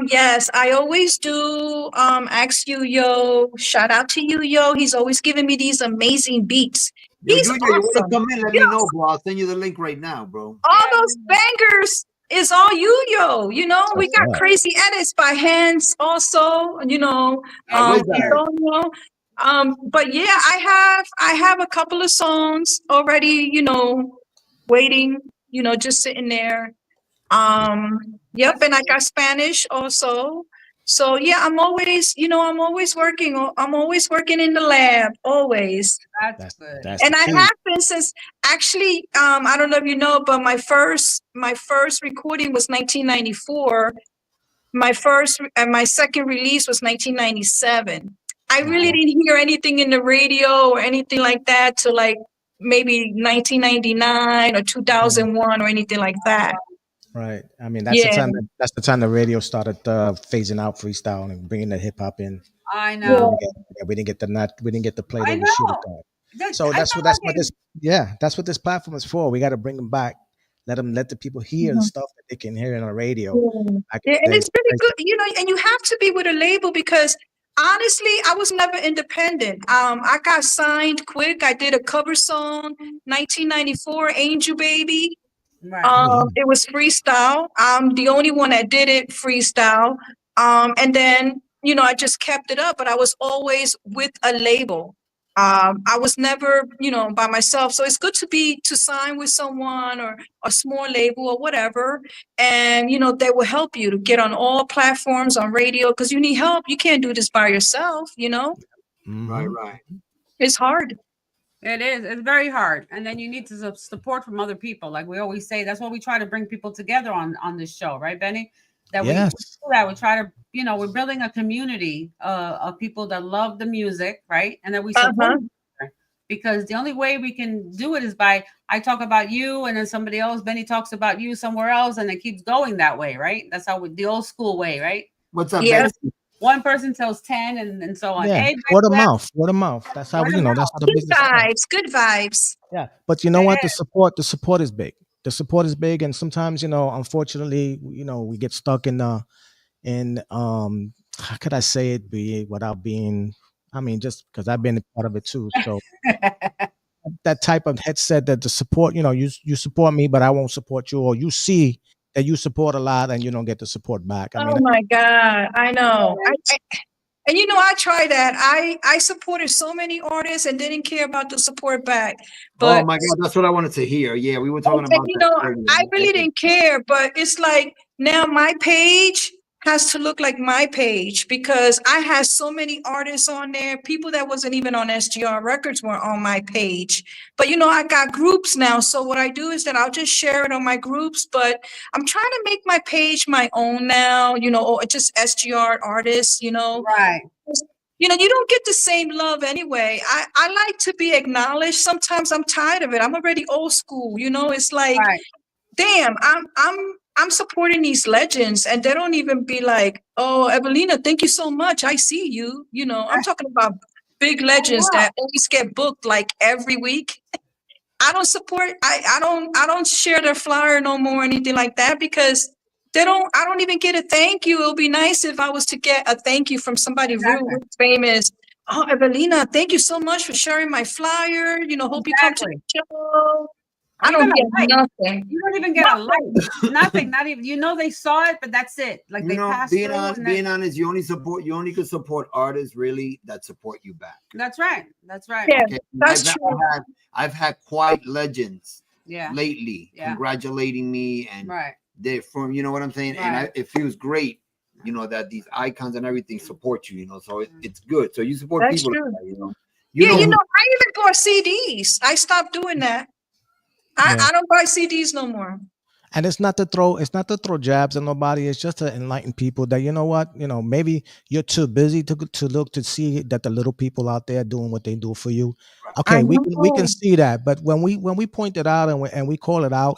Yes, I always do. Ask you, yo. Shout out to you, yo. He's always giving me these amazing beats. He's Junior, you want awesome. to come in? Let me know, bro. I'll send you the link right now, bro. All those bangers is all you, yo. You know, we got crazy edits by hands also. You know, but yeah, I have a couple of songs already. You know, waiting. You know, just sitting there. Yep, and I got Spanish also. So yeah, I'm always working. I'm always working in the lab, always. That's good. And I have been since actually, I don't know if you know, but my first recording was 1994. My first and my second release was 1997. I really didn't hear anything in the radio or anything like that till like maybe 1999 or 2001 or anything like that. Right. I mean, that's the time the radio started phasing out freestyle and bringing the hip hop in. I know. We didn't get to play the shit of that. So that's what this platform is for. We got to bring them back. Let the people hear the stuff that they can hear on the radio. And it's really good, you know. And you have to be with a label because honestly, I was never independent. I got signed quick. I did a cover song, 1994, Angel Baby. Right. It was freestyle. I'm the only one that did it freestyle. And then, you know, I just kept it up, but I was always with a label. I was never, you know, by myself. So it's good to sign with someone or a small label or whatever. And, you know, they will help you to get on all platforms on radio because you need help. You can't do this by yourself, you know? Right. It's hard. It is. It's very hard. And then you need to support from other people. Like we always say, that's why we try to bring people together on this show. Right, Benny? We do that. We try to, you know, we're building a community of people that love the music, right? And that we support each other. Because the only way we can do it is by, I talk about you and then somebody else, Benny talks about you somewhere else, and it keeps going that way, right? That's how the old school way, right? What's up, Benny? One person tells 10 and so on. Yeah. Hey, word of mouth. That's how that's how the business. Good vibes. Yeah. But you know what? The support is big. The support is big. And sometimes, you know, unfortunately, you know, we get stuck in how could I say it without being, I mean, just because I've been a part of it too. So that type of headset that the support, you know, you support me, but I won't support you, or you see that you support a lot and you don't get the support back. I mean, my God, I know. And you know, I tried that. I supported so many artists and didn't care about the support back. But oh my God, that's what I wanted to hear. Yeah, we were talking about. You know, I really didn't care, but it's like now my page has to look like my page because I had so many artists on there. People that wasn't even on SGR Records were on my page. But, you know, I got groups now. So what I do is that I'll just share it on my groups. But I'm trying to make my page my own now, you know, or just SGR artists, you know. Right. you know, you don't get the same love anyway. I like to be acknowledged. Sometimes I'm tired of it. I'm already old school. You know, it's like, Right. damn, I'm supporting these legends, and they don't even be like, oh, Evalina, thank you so much. I see you. You know, I'm talking about big legends wow. that always get booked like every week. I don't support. I don't share their flyer no more or anything like that because they don't. I don't even get a thank you. It would be nice if I was to get a thank you from somebody real Exactly. famous. Oh, Evelina, thank you so much for sharing my flyer. You know, hope you come to the show. Or I don't even a get like. nothing. You don't even get a like. Nothing. Not even. You know, they saw it, but that's it. Like You they know, passed being through. honest, And being honest, you only can support artists really that support you back. that's right. That's right. Yeah, Okay, that's true. I've had quite legends Yeah. lately Yeah. congratulating me, and Right. they're from, you know what I'm saying, and it feels great, you know, that these icons and everything support you, you know, so it's good. So you support That's people true. like that, you know. Yeah, know you who- know, I even bought CDs. I stopped doing that. Yeah. I don't buy CDs no more. And it's not to throw jabs at nobody. It's just to enlighten people that, you know what, you know, maybe you're too busy to look to see that the little people out there doing what they do for you. I Okay, we can know. see that, but when we point it out and we call it out,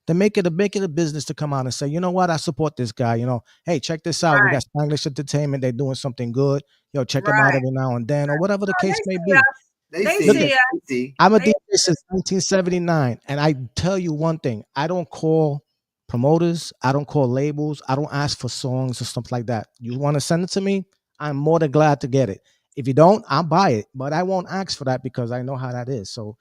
then make it a business to come out and say, you know what, I support this guy. You know, hey, check this out. We Right. got Spanglish Entertainment. They're doing something good. Yo, check them out Right. every now and then, or whatever the Oh, case they may see be. us. They They see, Look see at- us. they see. I'm a They- DJ since 1979, and I tell you one thing: I don't call promoters, I don't call labels, I don't ask for songs or stuff like that. You want to send it to me? I'm more than glad to get it. If you don't, I'll buy it, but I won't ask for that because I know how that is. So,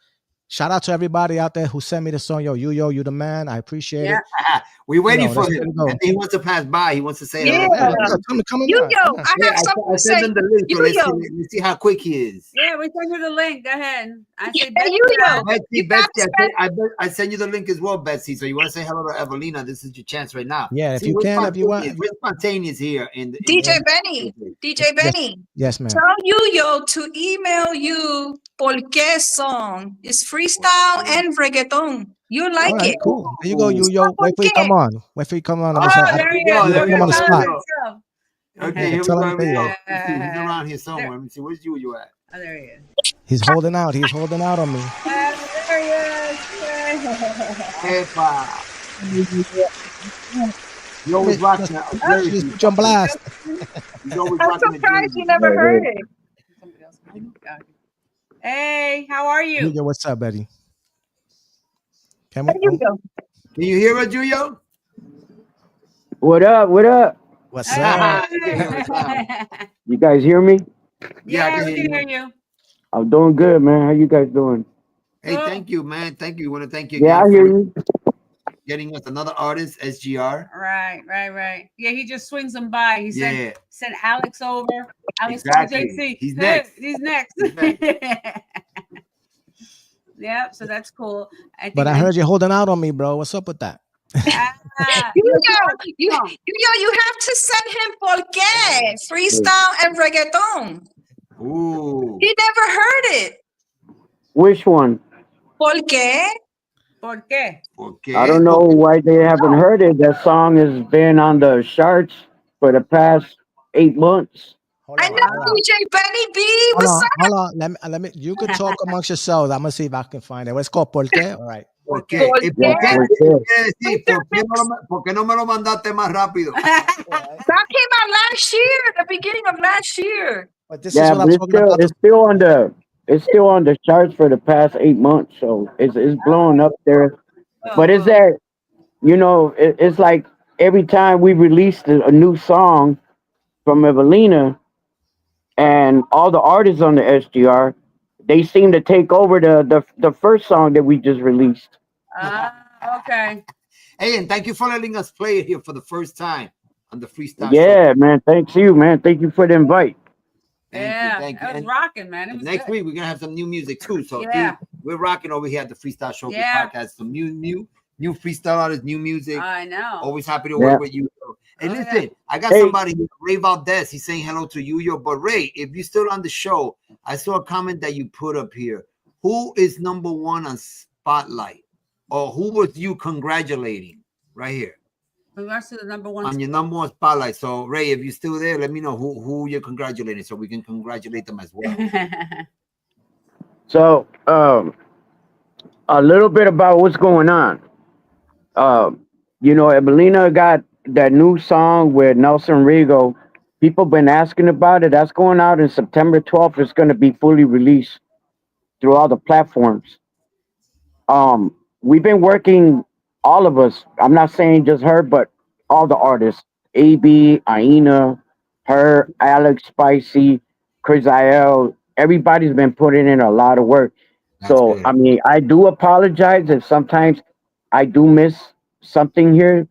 shout out to everybody out there who sent me the song. Yo, you the man. I appreciate Yeah. it. We're waiting know, for that's him. good to go. And he wants to pass by. He wants to say Yeah. hello. Come on, You down, yo, come on. I Yeah, have something I to sent say. him the link. So You let's see how quick he is. Yeah, we send you the link. Go ahead. I say, Yeah, you yo. Betsy, You got to spend- I send you the link as well, Betsy. So you want to say hello to Evalina? This is your chance right now. Yeah, if See, you we're can, if you want. spontaneous. We're spontaneous here in DJ Benny. DJ Benny. Yes, ma'am. Tell yo to email you Porque song. It's freestyle and reggaeton. You All like right, it. cool. There you go, yo. Wait for you Porque. come on. Wait for you come on. Oh, there he go, is. there we Put him on the go, spot. Okay, here we Tell go. him, there you go. Let me see. He's around here somewhere. Let me see. Where's you at? Oh, there he is. He's holding out. He's holding out on me. There he is. Epa. You always rocking that. Very Just few. put you on blast. He's always I'm rocking the surprised you jeans. never heard it. Somebody else. Hey, how are you? Yo, what's up, Betty? Can There we? you go. Can you hear her, Julio? What up? What up? What's Hey. up? You guys hear me? Yeah, I Yeah, can we hear can you. hear you. I'm doing good, man. How you guys doing? Hey, thank you, man. Thank you. I want to thank you Yeah, I again hear for you. getting us another artist, SGR. Right. Yeah, he just swings them by. He Yeah. sent Alex over. Alex Exactly. JC. He's next. He's next. He's next. Yeah, so that's cool. But I heard you holding out on me, bro. What's up with that? You have to send him Porque, freestyle and reggaeton. Ooh. He never heard it. Which one? Porque. ¿Por qué? Okay. I don't know why they haven't heard it. That song has been on the charts for the past 8 months. Hold I on, know hold on. DJ Benny B. What's up? Hold on. Let me. You could talk amongst yourselves. I'm gonna see if I can find it. It's called Por qué. All right. ¿Por qué? ¿Por ¿Y qué? por qué? ¿Por qué? Quiere decir, ¿por qué no me lo mandaste más rápido? That came out last year, the beginning of last year. But this is Yeah, what I'm but talking about. it's still on the charts for the past 8 months. So it's blowing up there. But it's that, it's like every time we released a new song from Evalina and all the artists on the SGR, they seem to take over the first song that we just released. Okay. Hey, and thank you for letting us play it here for the first time on the Freestyle Show. Yeah, man. Thanks you, man. Thank you for the invite. Thank you. It was And rocking, man. It was next good. week, we're going to have some new music too. So Yeah. we're rocking over here at the Freestyle Showcase Yeah. Podcast. Some new freestyle artists, new music. I know. Always happy to Yeah. work with you. Hey, Oh, listen, I got Hey. somebody here, Ray Valdez. He's saying hello to you, but Ray, if you're still on the show, I saw a comment that you put up here. Who is number one on Spotlight? Or who was you congratulating right here? Congrats to the number one. On your number one spotlight. So Ray, if you're still there, let me know who you're congratulating so we can congratulate them as well. So, a little bit about what's going on. Evalina got that new song with Nelson Rigo. People been asking about it. That's going out in September 12th. It's going to be fully released through all the platforms. We've been working, all of us. I'm not saying just her, but all the artists. AB, Aina, her, Alex, Spicy, Chris IL. Everybody's been putting in a lot of work. So, good. I mean, I do apologize if sometimes I do miss something here,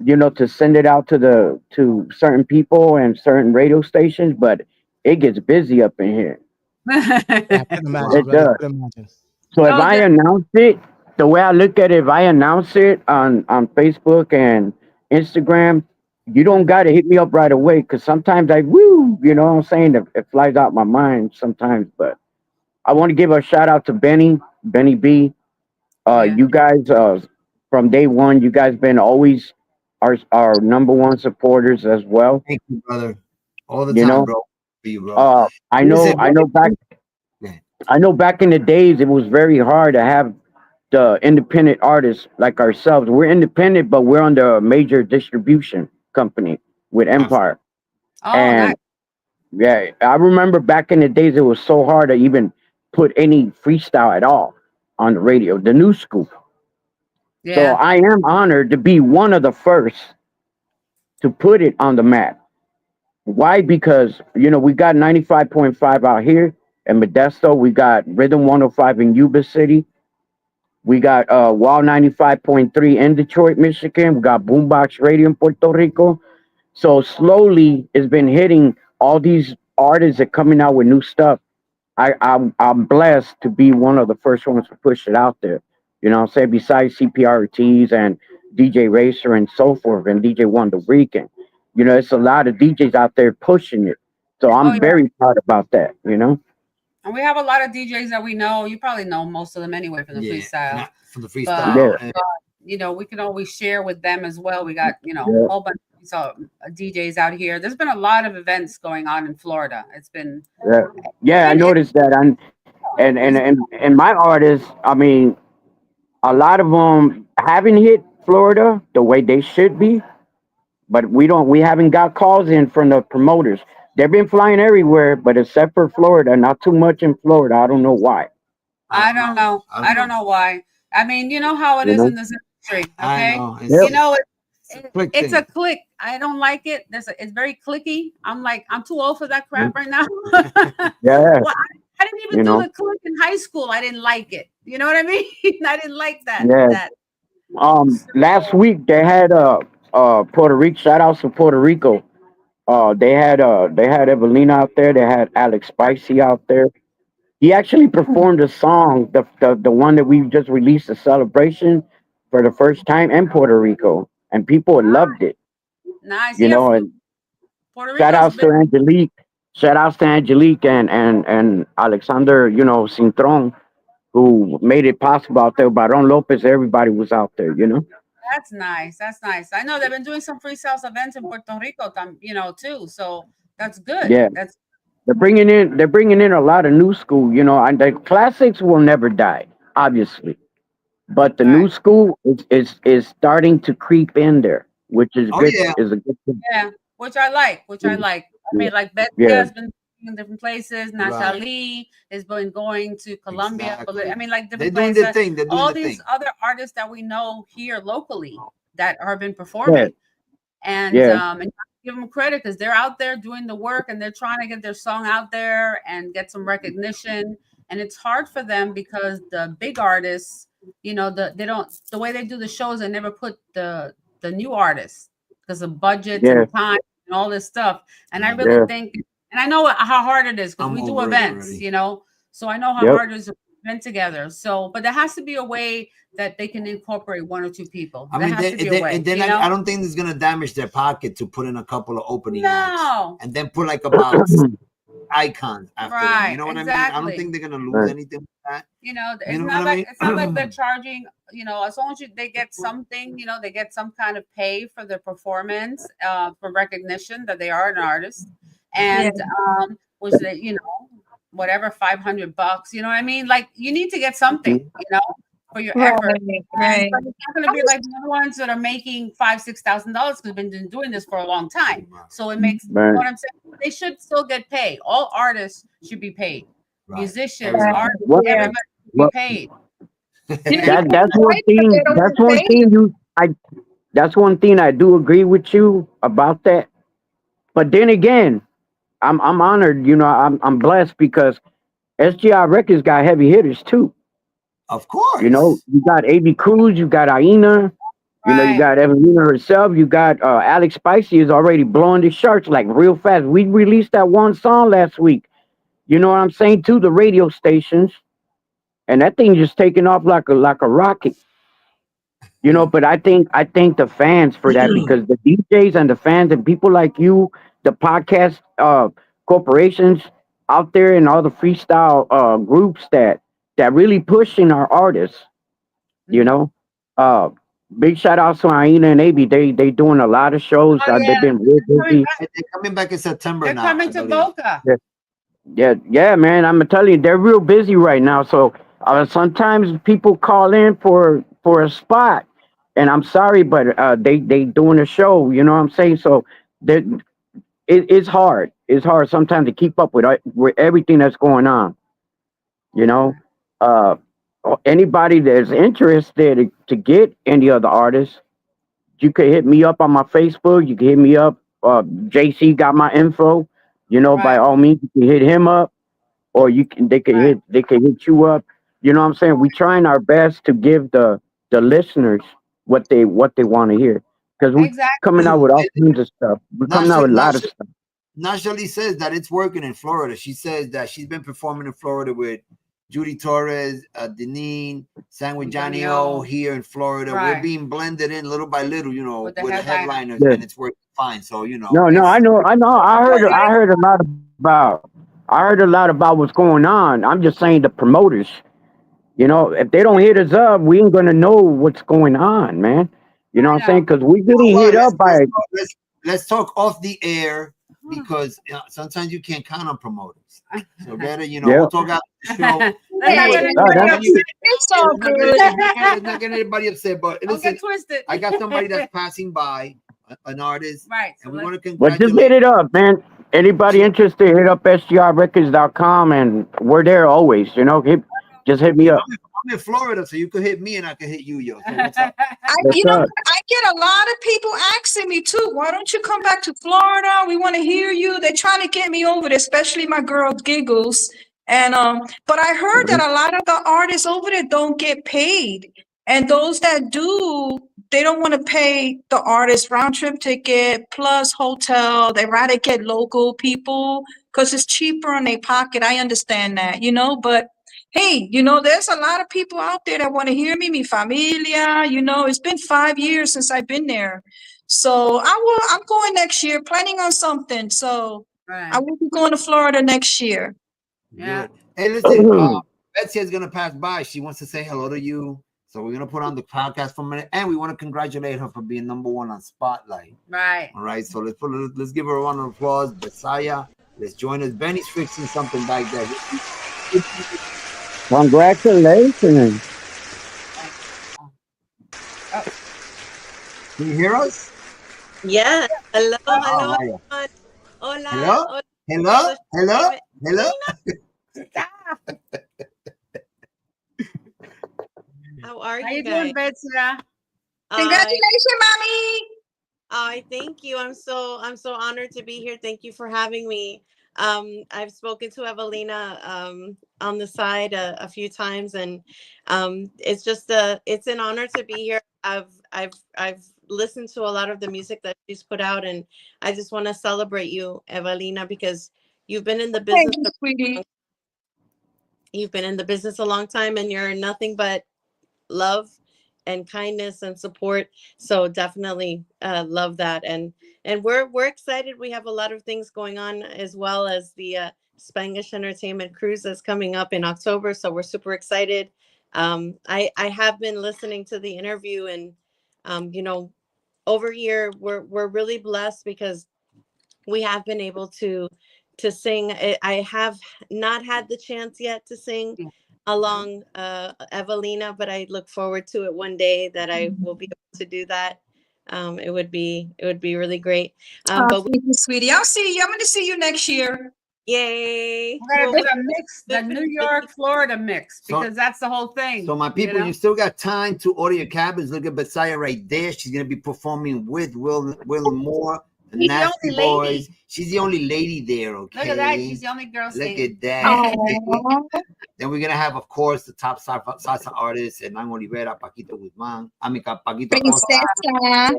to send it out to certain people and certain radio stations, but it gets busy up in here. I can imagine, It brother. does. I can imagine. So if No, I announce it, the way I look at it, if I announce it on Facebook and Instagram, you don't gotta hit me up right away because sometimes you know what I'm saying? It flies out my mind sometimes. But I want to give a shout out to Benny B. Yeah. You guys, from day one, you guys been always our number one supporters as well. Thank you, brother. All the You time, know, bro. For you, bro. I Listen, know back, Yeah. I know back in the days it was very hard to have the independent artists like ourselves. We're independent, but we're under a major distribution company with Empire. Oh, And nice. yeah, I remember back in the days it was so hard to even put any freestyle at all on the radio, the new school. So Yeah. I am honored to be one of the first to put it on the map. Why? Because we got 95.5 out here in Modesto. We got Rhythm 105 in Yuba City. We got Wow 95.3 in Detroit, Michigan. We got Boombox Radio in Puerto Rico. So slowly it's been hitting all these artists that coming out with new stuff. I'm blessed to be one of the first ones to push it out there. You know what I'm saying? Besides CPRTs and DJ Racer and so forth and DJ Wonder Weekend. It's a lot of DJs out there pushing it. So I'm yeah. very proud about that, And we have a lot of DJs that we know. You probably know most of them anyway from the freestyle. From the But, freestyle. we can always share with them as well. We got, Yeah. a whole bunch of DJs out here. There's been a lot of events going on in Florida. It's been Yeah, I noticed that. And my artists, I mean, a lot of them haven't hit Florida the way they should be, but we haven't got calls in from the promoters. They've been flying everywhere, but except for Florida, not too much in Florida. I don't know why. I don't know. I don't know why. I mean, you know how it You is know? in this industry. I Okay. know. Yep. It's a click. I don't like it. It's very clicky. I'm like, I'm too old for that crap right now. Yeah, Well, I didn't even You do know? the click in high school. I didn't like it. You know what I mean? I didn't like that. Yeah. Last week they had Puerto Rico. Shout out to Puerto Rico. They had Evalina out there. They had Alex Spicy out there. He actually performed a song, the one that we just released, the celebration, for the first time in Puerto Rico, and people loved it. Nice. You Yeah, know, and Puerto shout Rico's outs to Angelique. Shout outs to Angelique and Alexander, Cintron, who made it possible out there. Baron Lopez, everybody was out there. That's nice. That's nice. I know they've been doing some freestyle events in Puerto Rico, too. So that's good. Yeah. That's They're bringing in a lot of new school, and the classics will never die, obviously. But the new right. school is starting to creep in there, which is Oh good. yeah. Is a good thing. Yeah, which I like. I mean, like Betsy Yeah. has been in different places. Natalie has been going to Colombia. Exactly. I mean, like They're different doing places. their thing. They're doing All their these thing. other artists that we know here locally that have been Yeah. performing, and Yeah. and give them credit because they're out there doing the work and they're trying to get their song out there and get some recognition. And it's hard for them because the big artists, the way they do the shows, they never put the new artists because of budgets Yeah. and time and all this stuff. And I Yeah. really Yeah. think, and I know how hard it is because I'm we do over it events, already. so I know how Yep. hard it is to event together. So, but there has to be a way that they can incorporate one or two people. I There mean, has to be a way. and then I don't think it's gonna damage their pocket to put in a couple of openings No. and then put like about icons after them. Right, You know what I mean? I don't exactly. think they're gonna lose Right. anything with that. You know, You it's know not what I like mean? it's not like they're charging. You know, as long as they get something, you know, they get some kind of pay for their performance, for recognition that they are an artist, Yeah. and was that, you know, whatever, $500. You know what I mean? Like, you need to get something, you know, for your Right, effort. right. But it's not going to be like the other ones that are making $5,000-$6,000 because they've been doing this for a long time. So it makes, you know Right. what I'm saying? They should still get paid. All artists should be paid. Right. Musicians, Everybody. artists, What? Yeah. everybody should be What? paid. That's one Right, but thing. they don't That's get one paid. thing that's one thing I do agree with you about that. But then again, I'm honored. You know, I'm blessed because SGI Records got heavy hitters too. Of You know, course. you got AB Cruz, you got Aina, you know, you Right. got Evalina herself, you got Alex Spicy is already blowing the charts like real fast. We released that one song last week. You know what I'm saying? To the radio stations, and that thing just taking off like a rocket. You know, but I think the fans for that because the DJs and the fans and people like you, the podcast corporations out there and all the freestyle groups that really pushing our artists, you Mhm. know. Uh big shout out to Aina and AB. They doing a lot of shows. Oh They've yeah, been real they're coming busy. back. They're coming back in September They're now, I coming to believe. Boca. Yeah, yeah, man. I'm telling you, they're real busy right now. So sometimes people call in for a spot, and I'm sorry, but they doing a show. You know what I'm saying? So that it's hard. It's hard sometimes to keep up with everything that's going on. You know, uh, anybody that's interested to get any other artists, you could hit me up on my Facebook. You can hit me up. JC got my info. You know, by Right, all means, you can hit him up or you can right. they can hit you up. You know what I'm saying? We trying our best to give the listeners what they want to hear because we Exactly. coming out with all kinds of stuff. We're coming out Nasha, with a lot of Nasha, stuff. Nasha says that it's working in Florida. She says that she's been performing in Florida with Judy Torres, Deneen, San with Johnny O here in Florida. We're Right. being blended in little by little, you know, With the with headliner. headliners, Yeah. and it's working fine. So, you know, No, it's I know. Right. I heard a lot about what's going on. I'm just saying the promoters. You know, if they don't hit us up, we ain't gonna know what's going on, man. You know I what I'm saying? know. Because we well, getting well, hit up by let's talk off the air because sometimes you can't count on promoters. So better, you know, yeah. we'll talk out the show. Let's not Anyway, get Oh, anybody that's upset. It's all let's not good. let's not get anybody upset. But Don't listen, get twisted. I got somebody that's passing by, an artist, Right. So and we want to But just hit congratulate. it up, man. Anybody interested, hit up sgrrecords.com and we're there always. You know, just hit me Yeah, up. I'm in Florida, so you could hit me and I could hit you, yo. So what's up? What's up? I get a lot of people asking me too, why don't you come back to Florida? We want to hear you. They're trying to get me over there, especially my girl Giggles. And but I heard that a lot of the artists over there don't get paid. And those that do, they don't want to pay the artist round trip ticket plus hotel. They rather get local people because it's cheaper in their pocket. I understand that, but hey, there's a lot of people out there that want to hear me, mi familia. It's been 5 years since I've been there. So I'm going next year, planning on something. So I Right. will be going to Florida next year. Yeah. Good. Hey, listen, Betsy is gonna pass by. She wants to say hello to you. So we're gonna put on the podcast for a minute, and we want to congratulate her for being #1 on Spotlight. Right. All right, so let's give her a round of applause. Besaya, let's join us. Benny's fixing something back there. Congratulations. Can you hear us? Yeah. Hello, Oh, hello, Maya. everyone. Hola, Hello? hola. Hello? Hello? Hello? How are How you you guys? doing, Betsy? Congratulations, mommy. I thank you. I'm so honored to be here. Thank you for having me. I've spoken to Evalina on the side a few times, and it's an honor to be here. I've listened to a lot of the music that she's put out, and I just want to celebrate you, Evalina, because you've been in the Thank business. you, sweetie. You've been in the business a long time, and you're nothing but love and kindness and support. So definitely love that. And we're excited. We have a lot of things going on, as well as the Spanglish Entertainment Cruise that's coming up in October. So we're super excited. I have been listening to the interview, and you know, over here we're really blessed because we have been able to sing. I have not had the chance yet to sing along Evalina, but I look forward to it one day that I will be able to do that. It would be really great. But Thank you, sweetie. I'll see you. I'm going to see you next year. yay! We're Well, gonna do the mix, the New York, Florida mix, So- because that's the whole thing. So my people, know? you still got time to order your cabins. Look at Besaya right there. She's gonna be performing with Will Moore, the She's the Nasty only lady. Boys. She's the only lady there. Okay. Look at that. She's the only girl Look singing. at that. Aw. Then we're gonna have, of course, the top salsa artists: Hernán Olivera, Paquito Guzmán, Paquito Acosta, Princesa.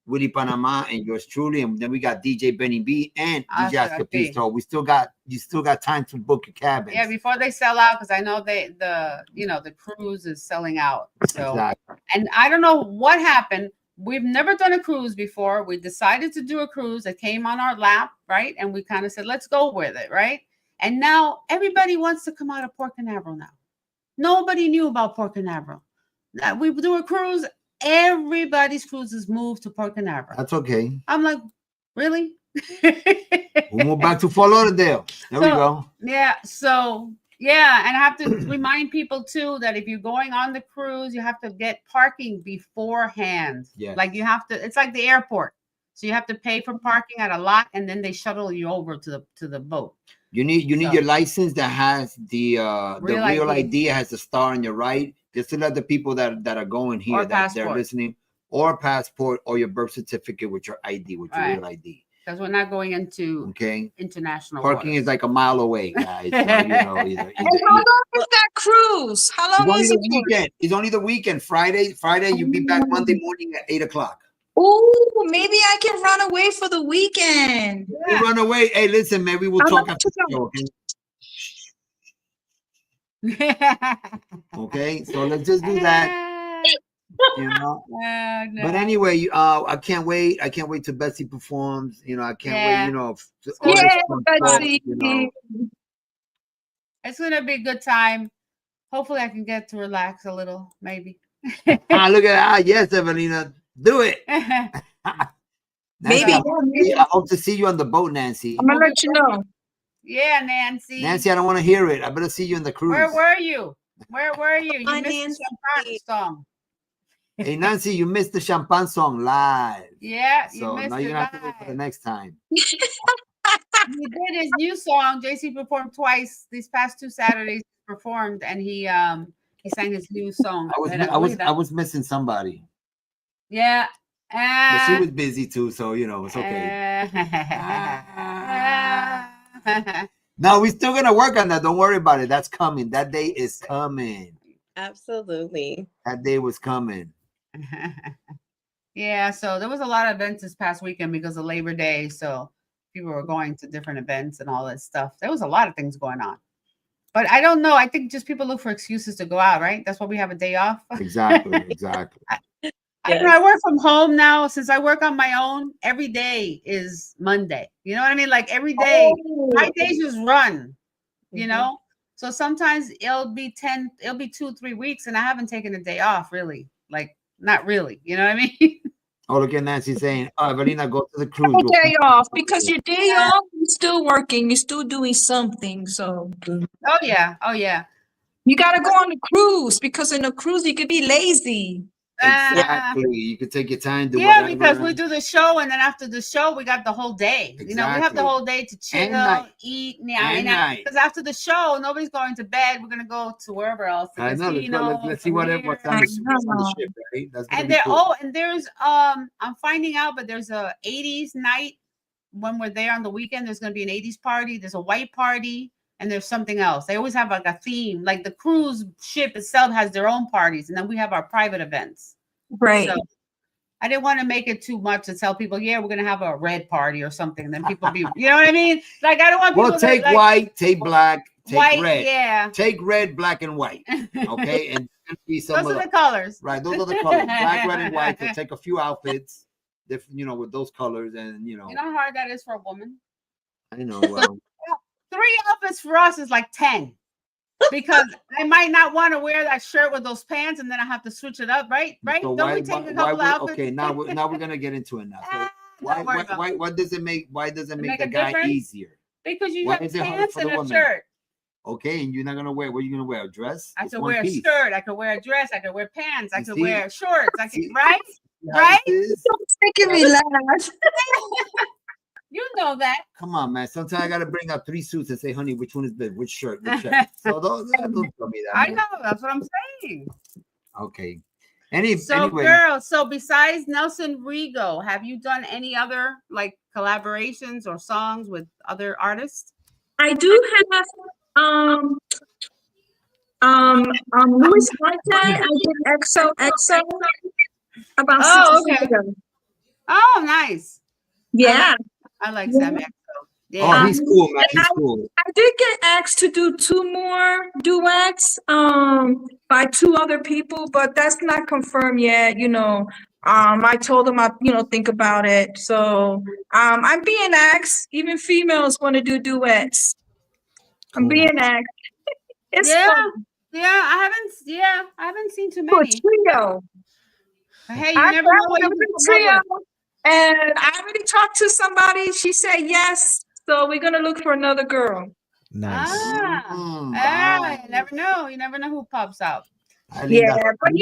Willie Panama, and yours truly. And then we got DJ Benny B and DJ Oscar Oscar P. P. So you still got time to book your cabins. Yeah, before they sell out, because I know the cruise is selling out. So, Exactly. and I don't know what happened. We've never done a cruise before. We decided to do a cruise. It came on our lap, right? And we kind of said, let's go with it, right? And now everybody wants to come out of Port Canaveral now. Nobody knew about Port Canaveral. We do a cruise. Everybody's cruises moved to Port Canaveral. That's okay. I'm like, really? We'll move back to Fort Lauderdale. There we go. Yeah. So, yeah. And I have to remind people, too, that if you're going on the cruise, you have to get parking beforehand. Yes. Like you have to, it's like the airport. So you have to pay for parking at a lot, and then they shuttle you over to the boat. You need So- your license that has the real Real ID has the star on your right, just to let the people that are going here Or that they're passport. listening, or passport, or your birth certificate with your ID, with your Right. real ID. Because we're not going into Okay, international parking waters. is like a mile away, guys. So, And how long is that cruise? How it's long only is the it? for? weekend. It's only the weekend. Friday, you be back Monday morning at 8:00. Ooh, maybe I can run away for the weekend. You run away. Hey, listen, man. We will I'm talk not after the too show. Okay, so let's just do that. You know. No. But anyway, I can't wait. I can't wait till Betsy performs. You know, I can't wait. Yeah. You know, Yeah, Betsy. Betsy. It's going to be a good time. Hopefully, I can get to relax a little, maybe. Look at that. Yes, Evalina, do it. Maybe. Nancy, I hope to see you on the boat, Nancy. I'm gonna let you know. Yeah, Nancy. Nancy, I don't want to hear it. I better see you in the cruise. Where were you? Where were you? You Hi, missed the Nancy. champagne song. Hey, Nancy, you missed the champagne song live. Yeah, you So missed now it you're gonna have to wait for the live. next time. He did his new song. JC performed twice these past 2 Saturdays. He performed, and he sang his new song. I was missing somebody. Yeah. But she was busy too, so you know it's okay. No, we're still gonna work on that. Don't worry about it. That's coming. That day is coming. Absolutely. That day was coming. Yeah, so there was a lot of events this past weekend because of Labor Day. So people were going to different events and all that stuff. There was a lot of things going on. But I don't know. I think just people look for excuses to go out, right? That's why we have a day off. Exactly. I work from home now. Since I work on my own, every day is Monday. You know what I mean? Like every day, my days just run, you know? So sometimes it'll be 2-3 weeks and I haven't taken a day off really. Like not really, you know what I mean? Oh, look at Nancy saying, "Oh, Evalina, go to the cruise." Have a day off because your day off, you're still working, you're still doing something. So Oh yeah. you gotta go on the cruise because in the cruise you could be lazy. Exactly. You can take your time. Do Yeah, whatever. because we do the show, and then after the show, we got the whole day. You know, we have the Exactly. whole day to chill, night. eat. And night. Because after the show, nobody's going to bed. We're gonna go to wherever else. I know. Let's see what's on the ship, right? That's gonna And be there, cool. and there's I'm finding out, but there's a 80s night when we're there on the weekend. There's gonna be an 80s party. There's a white party. And there's something else. They always have like a theme. Like the cruise ship itself has their own parties, and then we have our private events. Right. So I didn't want to make it too much to tell people, yeah, we're gonna have a red party or something. And then people be, you know what I mean? Like I don't want people Well, to take like, white, take black, take white, red. yeah. Take red, black, and white. Okay, and be some Those of are the colors. right. Those are the colors: black, red, and white. So take a few outfits, with those colors, and You know how hard that is for a woman? I know. Well, 3 outfits for us is like 10. Because I might not want to wear that shirt with those pants, and then I have to switch it up, right? Right? So Don't we take a couple outfits? Okay, now we're gonna get into it now. So why does it make the guy difference? easier? Because you Why have is it harder pants for and the a woman? shirt. Okay, and you're not gonna wear. What are you gonna wear? A dress? I It's could one wear piece. a skirt. I could wear a dress. I could wear pants. I You could see? wear shorts. I See? could, right? See how Right? this is? It's making me laugh. You know that. Come on, man. Sometimes I gotta bring out 3 suits and say, honey, which one is this? Which shirt? Which shirt? So don't tell me that. I man. know. That's what I'm saying. Okay. So, Anyway, girls, so besides Nelson Rigo, have you done any other like collaborations or songs with other artists? I do have Louis Fontaine. I did XOXO about 6 Oh, years okay. ago. Oh, nice. Yeah. I like Yeah. Sammy XO. oh, Yeah. he's cool, man. He's cool. I did get asked to do 2 more duets by 2 other people, but that's not confirmed yet, you know. I told them I think about it. So I'm being asked, even females want to do duets. I'm Cool. being asked. It's Yeah. fun. I haven't seen too For a many. trio. Hey, you I never know thought what it you was can a come trio, up with. and I already talked to somebody. She said yes. So we're gonna look for another girl. Nice. You never know. You never know who pops out. Yeah, but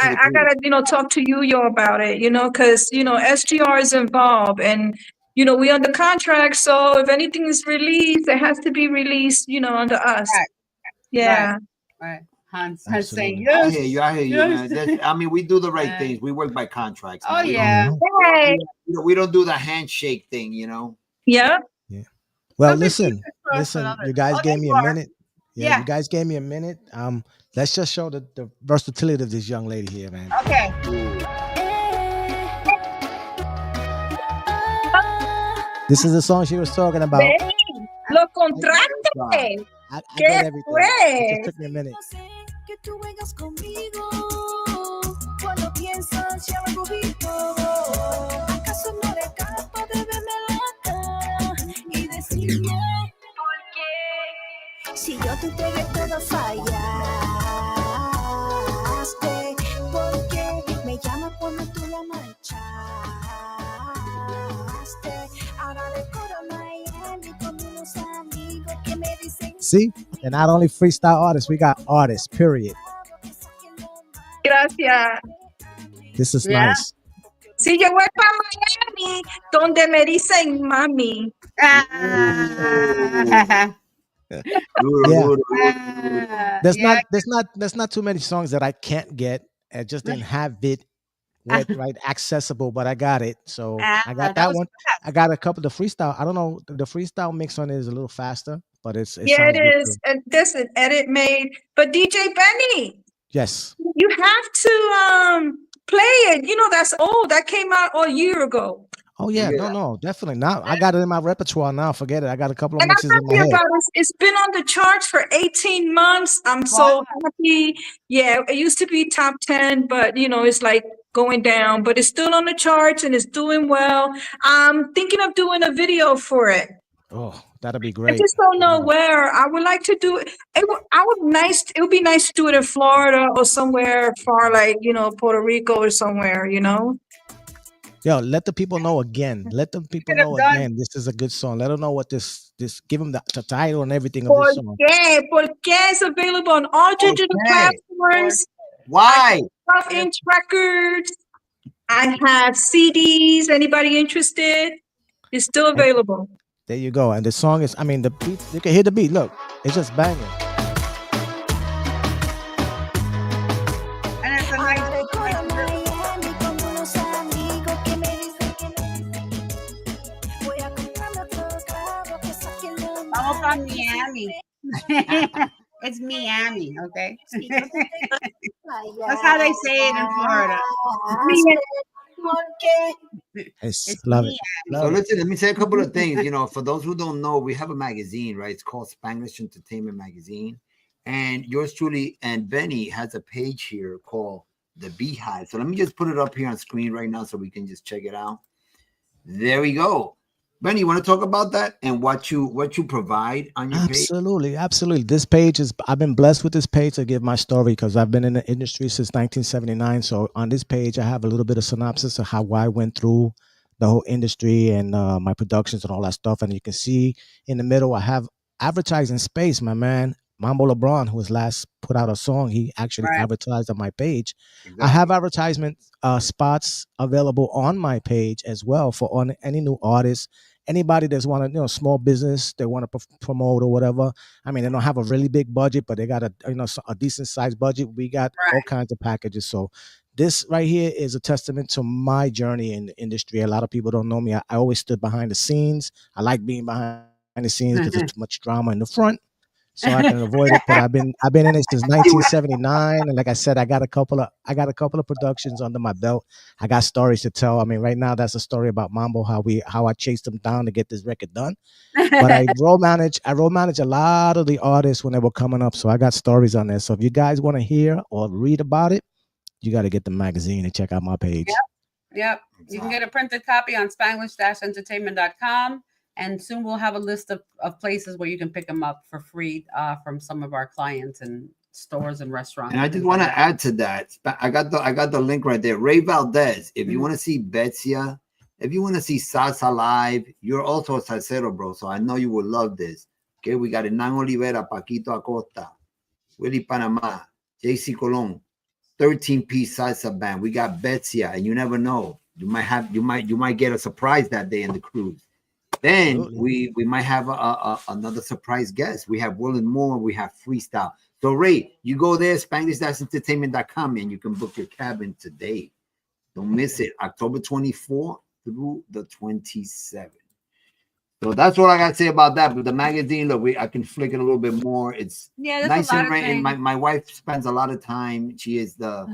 I gotta talk to you about it, because SGR is involved, and we under contract. So if anything is released, it has to be released, under us. Right. Yeah. Right. Hans Absolutely. saying yes. I hear you, yes. man. I mean, we do the right things. We work by contracts. Oh man. yeah. Hey. We don't do the handshake thing, you know. Yeah. Well, Some people listen, trust listen. others. You guys Oh, gave there me you a are. minute. Yeah. You guys gave me a minute. Let's just show the versatility of this young lady here, man. Okay. This is the song she was talking about. Ven, lo contraste. I ¿Qué get everything. It fue? just took me a minute. Que tú vengas conmigo cuando piensas ya algo visto. ¿Acaso no eres capaz de verme la cara y decirme por qué? Si yo te entregué todo fallaste, ¿por qué me llamas cuando tú la marchaste? Ahora recorro Miami con unos amigos que me dicen. See, and not only freestyle artists, we got artists. Period. Gracias. This is Yeah. nice. Si yo voy para Miami, donde me dicen mami. There's not too many songs that I can't get. I just didn't have it right accessible, but I got it. So I got that one. I got a couple of freestyle. I don't know. The freestyle mix on it is a little faster, but it Yeah, sounds it good is. too. And this is edit made. But DJ Benny, Yes. you have to play it. That's old. That came out a year ago. Oh yeah. No, definitely not. I got it in my repertoire now. Forget it. I got a couple of And I'm mixes in my happy head. about it. It's been on the charts for 18 months. I'm so happy. Yeah, it used to be top 10, but it's like going down, but it's still on the charts and it's doing well. I'm thinking of doing a video for it. Oh, that'd be I great. just don't know where. I would like to do it. It would be nice to do it in Florida or somewhere far, like Puerto Rico or somewhere. Yo, let the people know again. Let the people know again. This is a good song. Let them know what this. Give them the title and everything of this song. Porque it's available on all digital platforms. Why? 12-inch records. I have CDs. Anybody interested? It's still available. There you go. And the song is, the beat, you can hear the beat. Look, it's just banging. And it's a nice Vamos para Miami. It's Miami, okay? That's how they say it in Florida. Love it. So listen, let me say a couple of things. For those who don't know, we have a magazine, right? It's called Spanglish Entertainment Magazine. And yours truly and Benny has a page here called The Beehive. So let me just put it up here on screen right now so we can just check it out. There we go. Benny, you want to talk about that and what you provide on your page? Absolutely. This page is, I've been blessed with this page to give my story because I've been in the industry since 1979. So on this page, I have a little bit of synopsis of how I went through the whole industry and my productions and all that stuff. And you can see in the middle, I have advertising space, my man. Mambo LeBron, who was last put out a song, he actually Right. advertised on my page. Exactly. I have advertisement spots available on my page as well for on any new artists, anybody that's want to, small business they want to promote or whatever. I mean, they don't have a really big budget, but they got a decent sized budget. We got all Right. kinds of packages. So this right here is a testament to my journey in the industry. A lot of people don't know me. I always stood behind the scenes. I like being behind the scenes because there's too much drama in the front, so I can avoid it. But I've been in it since 1979, and like I said, I got a couple of productions under my belt. I got stories to tell. I mean, right now that's a story about Mambo, how I chased him down to get this record done. But I role manage a lot of the artists when they were coming up, so I got stories on there. So if you guys want to hear or read about it, you got to get the magazine and check out my page. Yep. You can get a printed copy on Spanglish-entertainment.com. And soon we'll have a list of places where you can pick them up for free from some of our clients and stores and restaurants. And I just want to add to that. I got the link right there. Ray Valdez. If you want to see Betsia, if you want to see salsa live, you're also a salsero, bro. So I know you will love this. Okay, we got Hernan Olivera, Paquito Acosta, Willie Panama, JCEE Colon, 13-piece salsa band. We got Betsia, and you never know. You might get a surprise that day in the cruise. Then we might have another surprise guest. We have Will and Moore. We have Freestyle. So, Ray, you go there, Spanglish-entertainment.com, and you can book your cabin today. Don't miss it. October 24th through the 27th. So that's what I got to say about that. But the magazine, look, I can flick it a little bit more. It's nice and written. My wife spends a lot of time. She's the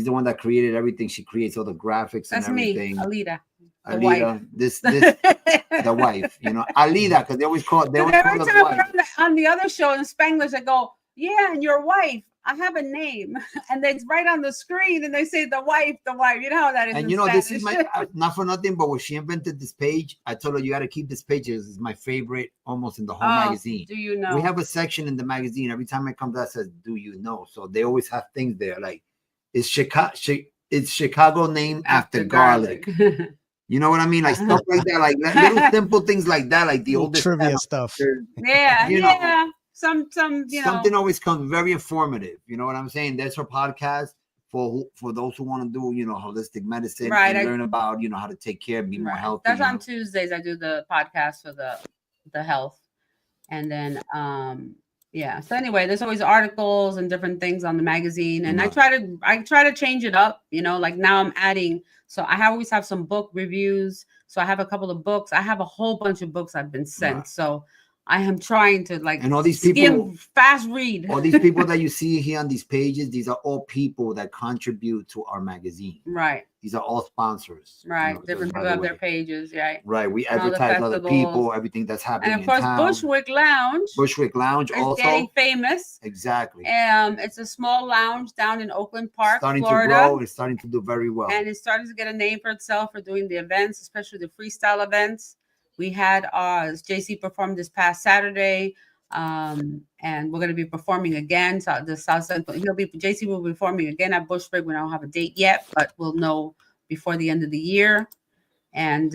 one that created everything. She creates all the graphics and everything. That's me, ALIDA. ALIDA, this the wife, ALIDA, because they always call it the wife. On the other show in Spanglish, I go, yeah, and your wife. I have a name, and it's right on the screen, and they say the wife. You know how that is. And this is my not for nothing, but when she invented this page, I told her you got to keep this page. This is my favorite, almost in the whole magazine. Do you know? We have a section in the magazine. Every time I come, that says, "Do you know?" So they always have things there like, "It's Chicago named after garlic." You know what I mean? Like stuff like that, like little simple things like that, like the oldest trivia stuff. Yeah. Some something always comes very informative. You know what I'm saying? That's her podcast for those who want to do, holistic medicine, right? And learn about, how to take care, be more healthy. That's on Tuesdays. I do the podcast for the health, and then so anyway, there's always articles and different things on the magazine, and I try to change it up. Like now I'm adding. So I always have some book reviews. So I have a couple of books. I have a whole bunch of books I've been sent. So I am trying to and all these people fast read. All these people that you see here on these pages, these are all people that contribute to our magazine. Right. These are all sponsors. Right. Different people have their pages. Right. Right. We advertise other people, everything that's happening. And of course, Bushwick Lounge. Bushwick Lounge also getting famous. Exactly. It's a small lounge down in Oakland Park, starting Florida. To grow. It's starting to do very well. And it's starting to get a name for itself for doing the events, especially the freestyle events. We had JCEE performed this past Saturday, and we're going to be performing again. So the South Central, JCEE will be performing again at Bushwick. We don't have a date yet, but we'll know before the end of the year. And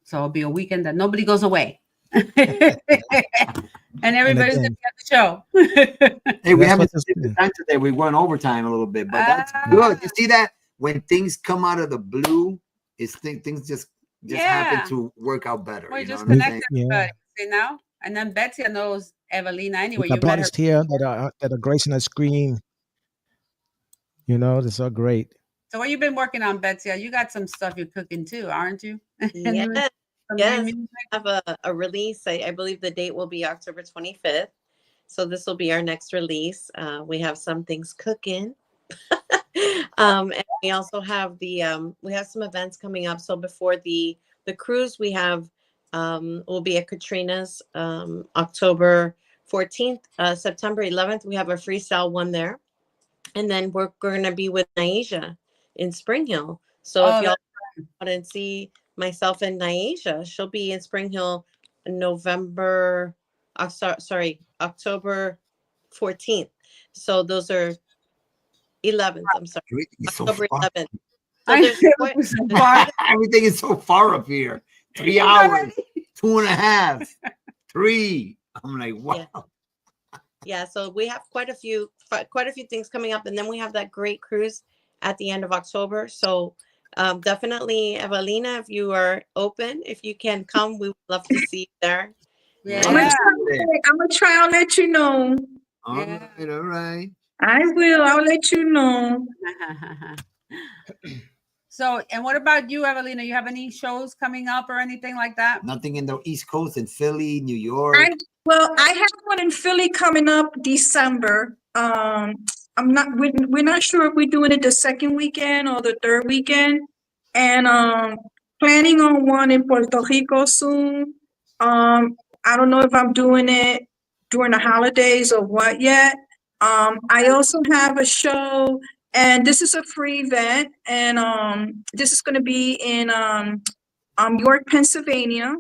so it'll be a weekend that nobody goes away, and everybody's going to be at the show. Hey, we haven't taken time today. We went overtime a little bit, but that's good. You see that when things come out of the blue, things just happen to work out better. We just connect everybody, see now? And then Betsy knows Evalina anyway. The artists here that are gracing the screen. They're so great. So what you been working on, Betsy? You got some stuff you're cooking too, aren't you? Yes. I have a release. I believe the date will be October 25th. So this will be our next release. We have some things cooking. And we also have we have some events coming up. So before the cruise, we have will be at Katrina's October 14th, September 11th. We have a freestyle one there, and then we're going to be with Naisha in Spring Hill. So if y'all out and see myself and Naisha. She'll be in Spring Hill November, October 14th. So those are 11th. I'm sorry, Everything is so October far. 11th. So I there's feel quite- so far. Everything is so far up here. 3 hours, 2.5, 3. I'm like, wow. Yeah, so we have quite a few things coming up, and then we have that great cruise at the end of October. So definitely, Evalina, if you are open, if you can come, we would love to see you there. Yeah. I'm gonna try. I'll let you know. All right. I will. I'll let you know. So, and what about you, Evalina? You have any shows coming up or anything like that? Nothing in the East Coast, in Philly, New York. I have one in Philly coming up December. We're not sure if we're doing it the second weekend or the third weekend, and planning on one in Puerto Rico soon. I don't know if I'm doing it during the holidays or what yet. I also have a show, and this is a free event, and this is going to be in York, Pennsylvania.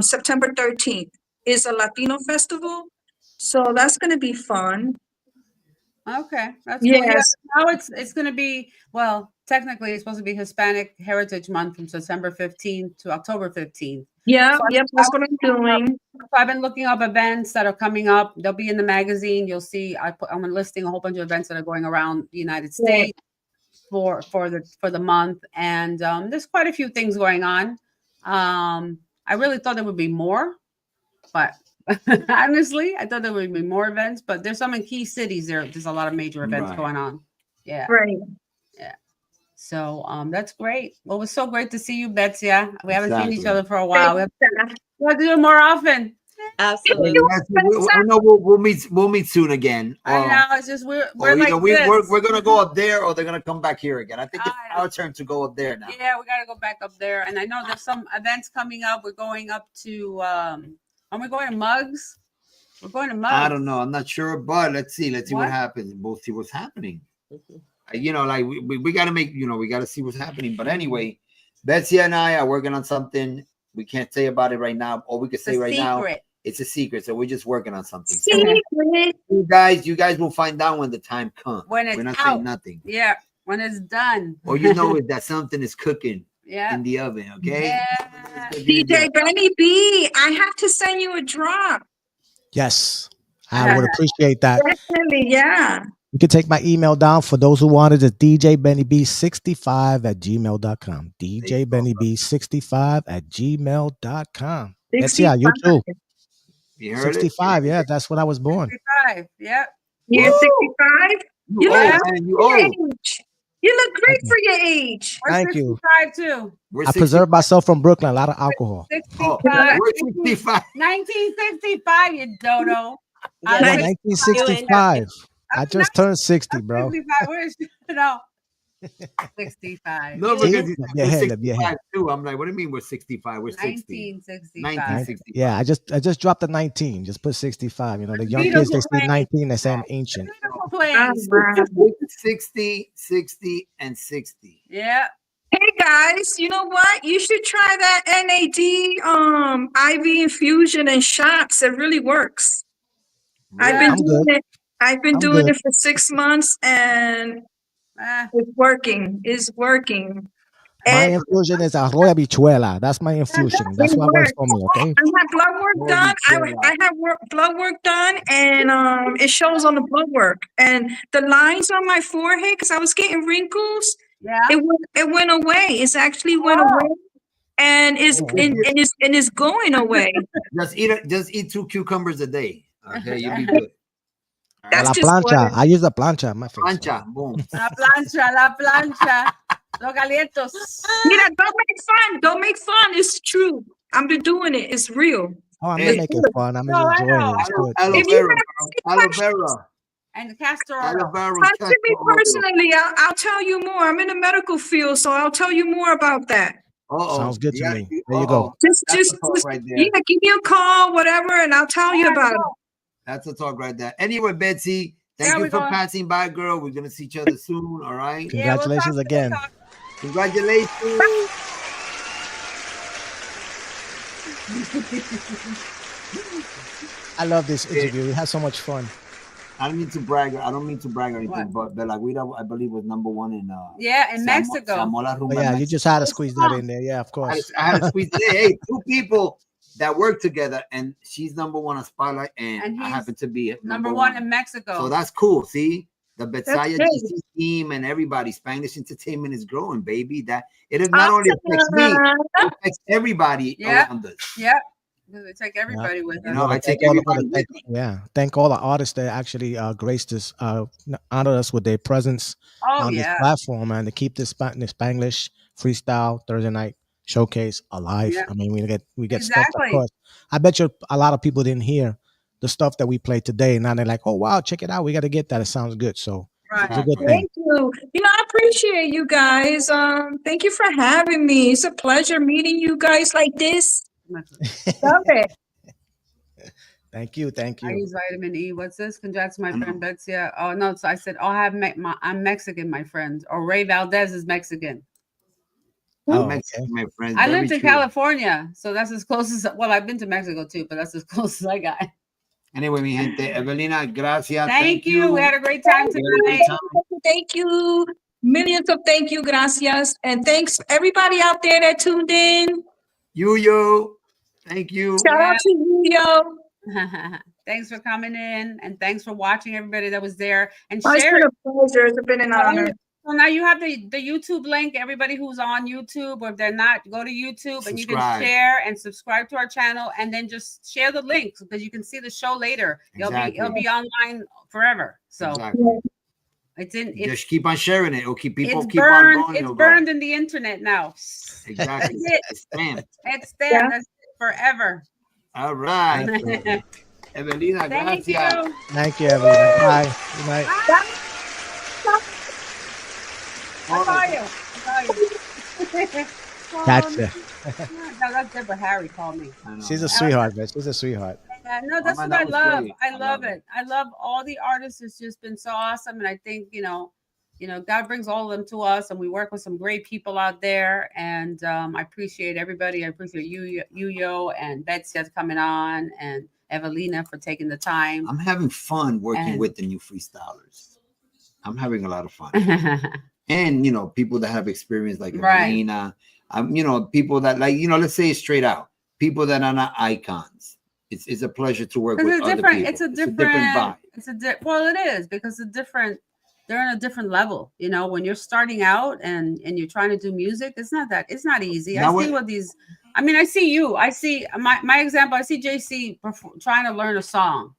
September 13th is a Latino festival, so that's going to be fun. Okay, that's cool. Yeah, Yes. now it's going to be, well, technically it's supposed to be Hispanic Heritage Month from September 15th to October 15th. Yeah, that's what I'm doing. So I've been looking up events that are coming up. They'll be in the magazine. You'll see I'm listing a whole bunch of events that are going around the United States for the month, and there's quite a few things going on. I really thought there would be more, but honestly, I thought there would be more events, but there's some in key cities. There's a lot of major events going on. Yeah. Right. Yeah. So that's great. Well, it was so great to see you, Betsy. Yeah. We haven't seen each Exactly. other for a while. We have to do it more often. Absolutely. We'll meet soon again. I know. It's just we're like we're gonna go up there, or they're gonna come back here again. I think it's our turn to go up there now. Yeah, we gotta go back up there. And I know there's some events coming up. We're going up to are we going to Mugs? We're going to Mugs. I don't know. I'm not sure, but let's see what happens. We'll see what's happening. Like we gotta make, we gotta see what's happening. But anyway, Betsy and I are working on something. We can't say about it right now. All we can say right now, it's a secret. So we're just working on something. So you guys will find out when the time comes. When it's we're not out. saying nothing. Yeah, when it's done. Or that something is cooking in the oven. Okay. Yeah. DJ Benny B, I have to send you a drop. Yes, I would appreciate that. Definitely, yeah. You can take my email down for those who want it. It's djbennyb65@gmail.com. djbennyb65@gmail.com. That's you too. You heard 65, yeah, that's when I was born. 65, yep. You're 65? You look great for your age. Thank you. 65 too. I preserved myself from Brooklyn, a lot of alcohol. 65. We're 65. 1965, you dodo. Yeah, 1965. I just turned 60, bro. 65. Where's 65. No, because your head, 65 too. I'm like, what do you mean we're 65? We're 60. 1965. Yeah, I just dropped the 19. Just put 65. The young kids, they say 19, they say I'm ancient. 60, 60, and 60. Yeah. Hey guys, you know what? You should try that NAD IV infusion and shots. It really works. Yeah. I've been doing it for 6 months, and it's working. It's working. My infusion is arroz habichuela. That's my infusion. That's what works for me. Okay. I have blood work done. I have blood work done, and it shows on the blood work. And the lines on my forehead, because I was getting wrinkles. Yeah. It went away. It's actually went away, and it's going away. Just eat 2 cucumbers a day. Okay, you'll be good. That's La plancha. I use a plancha on my face. Plancha, boom. La plancha. Los calientos. Mira, don't make fun. It's true. I'm doing it. It's real. Oh, I'm not making fun. I'm enjoying it. Aloe vera. And the castor oil. Aloe vera. Talk to me personally. I'll tell you more. I'm in the medical field, so I'll tell you more about that. Sounds good to me. There you go. Just right there. Yeah, give me a call, whatever, and I'll tell you about it. That's a talk right there. Anyway, Betsy, thank you for passing by, girl. We're gonna see each other soon. All right. Congratulations again. Congratulations. I love this interview. We had so much fun. I don't mean to brag. I don't mean to brag or anything, but Belagüita, I believe, was #1 in Mexico. Samola Oh, Rumba. yeah, in you just had to squeeze that in there. Yeah, of I course. had to squeeze it in. Hey, two people that work together, and she's #1 on Spotlight, and I happen to be #1 in Mexico. So that's cool. See, the Betsaya great. GC team and everybody, Spanglish entertainment is growing, baby. That it is not only affects me, it affects everybody around us. Yeah. We take everybody with us. You know, I take everybody with me. Thank all the artists that actually graced us, honored us with their presence on this platform, and to keep this Spanglish freestyle Thursday night showcase alive. Yeah. I mean, we get stuff. Of course, I bet you a lot of people didn't hear the stuff that we played today. Now they're like, "Oh wow, check it out! We got to get that. It sounds good." So it's a good thing. Thank you. You know, I appreciate you guys. Thank you for having me. It's a pleasure meeting you guys like this. Love it. Thank you. I use vitamin E. What's this? Congrats to my friend Betsy. Oh no, so I said, "Oh, I'm Mexican, my friend." Or Ray Valdez is Mexican. I'm Mexican, my friend. I lived in California, so that's as close as. Well, I've been to Mexico too, but that's as close as I got. Anyway, mi gente, Evalina, gracias. Thank you. We had a great time tonight. Thank you. Millions of thank you, gracias. And thanks everybody out there that tuned in. Yuyo, thank you. Shout out to Yuyo. Thanks for coming in, and thanks for watching everybody that was there. And It's share been it. a pleasure. It's been an honor. So now you have the YouTube link. Everybody who's on YouTube, or if they're not, go to YouTube and you can share and subscribe to our channel, and then just share the links because you can see the show later. It'll be online forever. So it's just keep on sharing it. It'll keep people keep burned, on going. It's burned in the internet now. Exactly. It's stamped. It's stamped. That's it forever. All right. Evalina, Thank gracias. you. Thank you, Evalina. Bye. Good night. I saw you. Gotcha. No, that's Deborah Harry called me. She's a sweetheart, man. She's a sweetheart. No, that's what I love. I love it. I love all the artists. It's just been so awesome, and I think you know, God brings all of them to us, and we work with some great people out there. And I appreciate everybody. I appreciate Yo and Betsy coming on, and Evalina for taking the time. I'm having fun working with the new freestylers. I'm having a lot of fun. And people that have experience like Evalina, people that let's say it straight out, people that are not icons. It's a pleasure to work with other people. It's a different vibe. Well, it is because they're in a different level. When you're starting out and you're trying to do music, it's not easy. I see you. I see my example. I see JCEE trying to learn a song,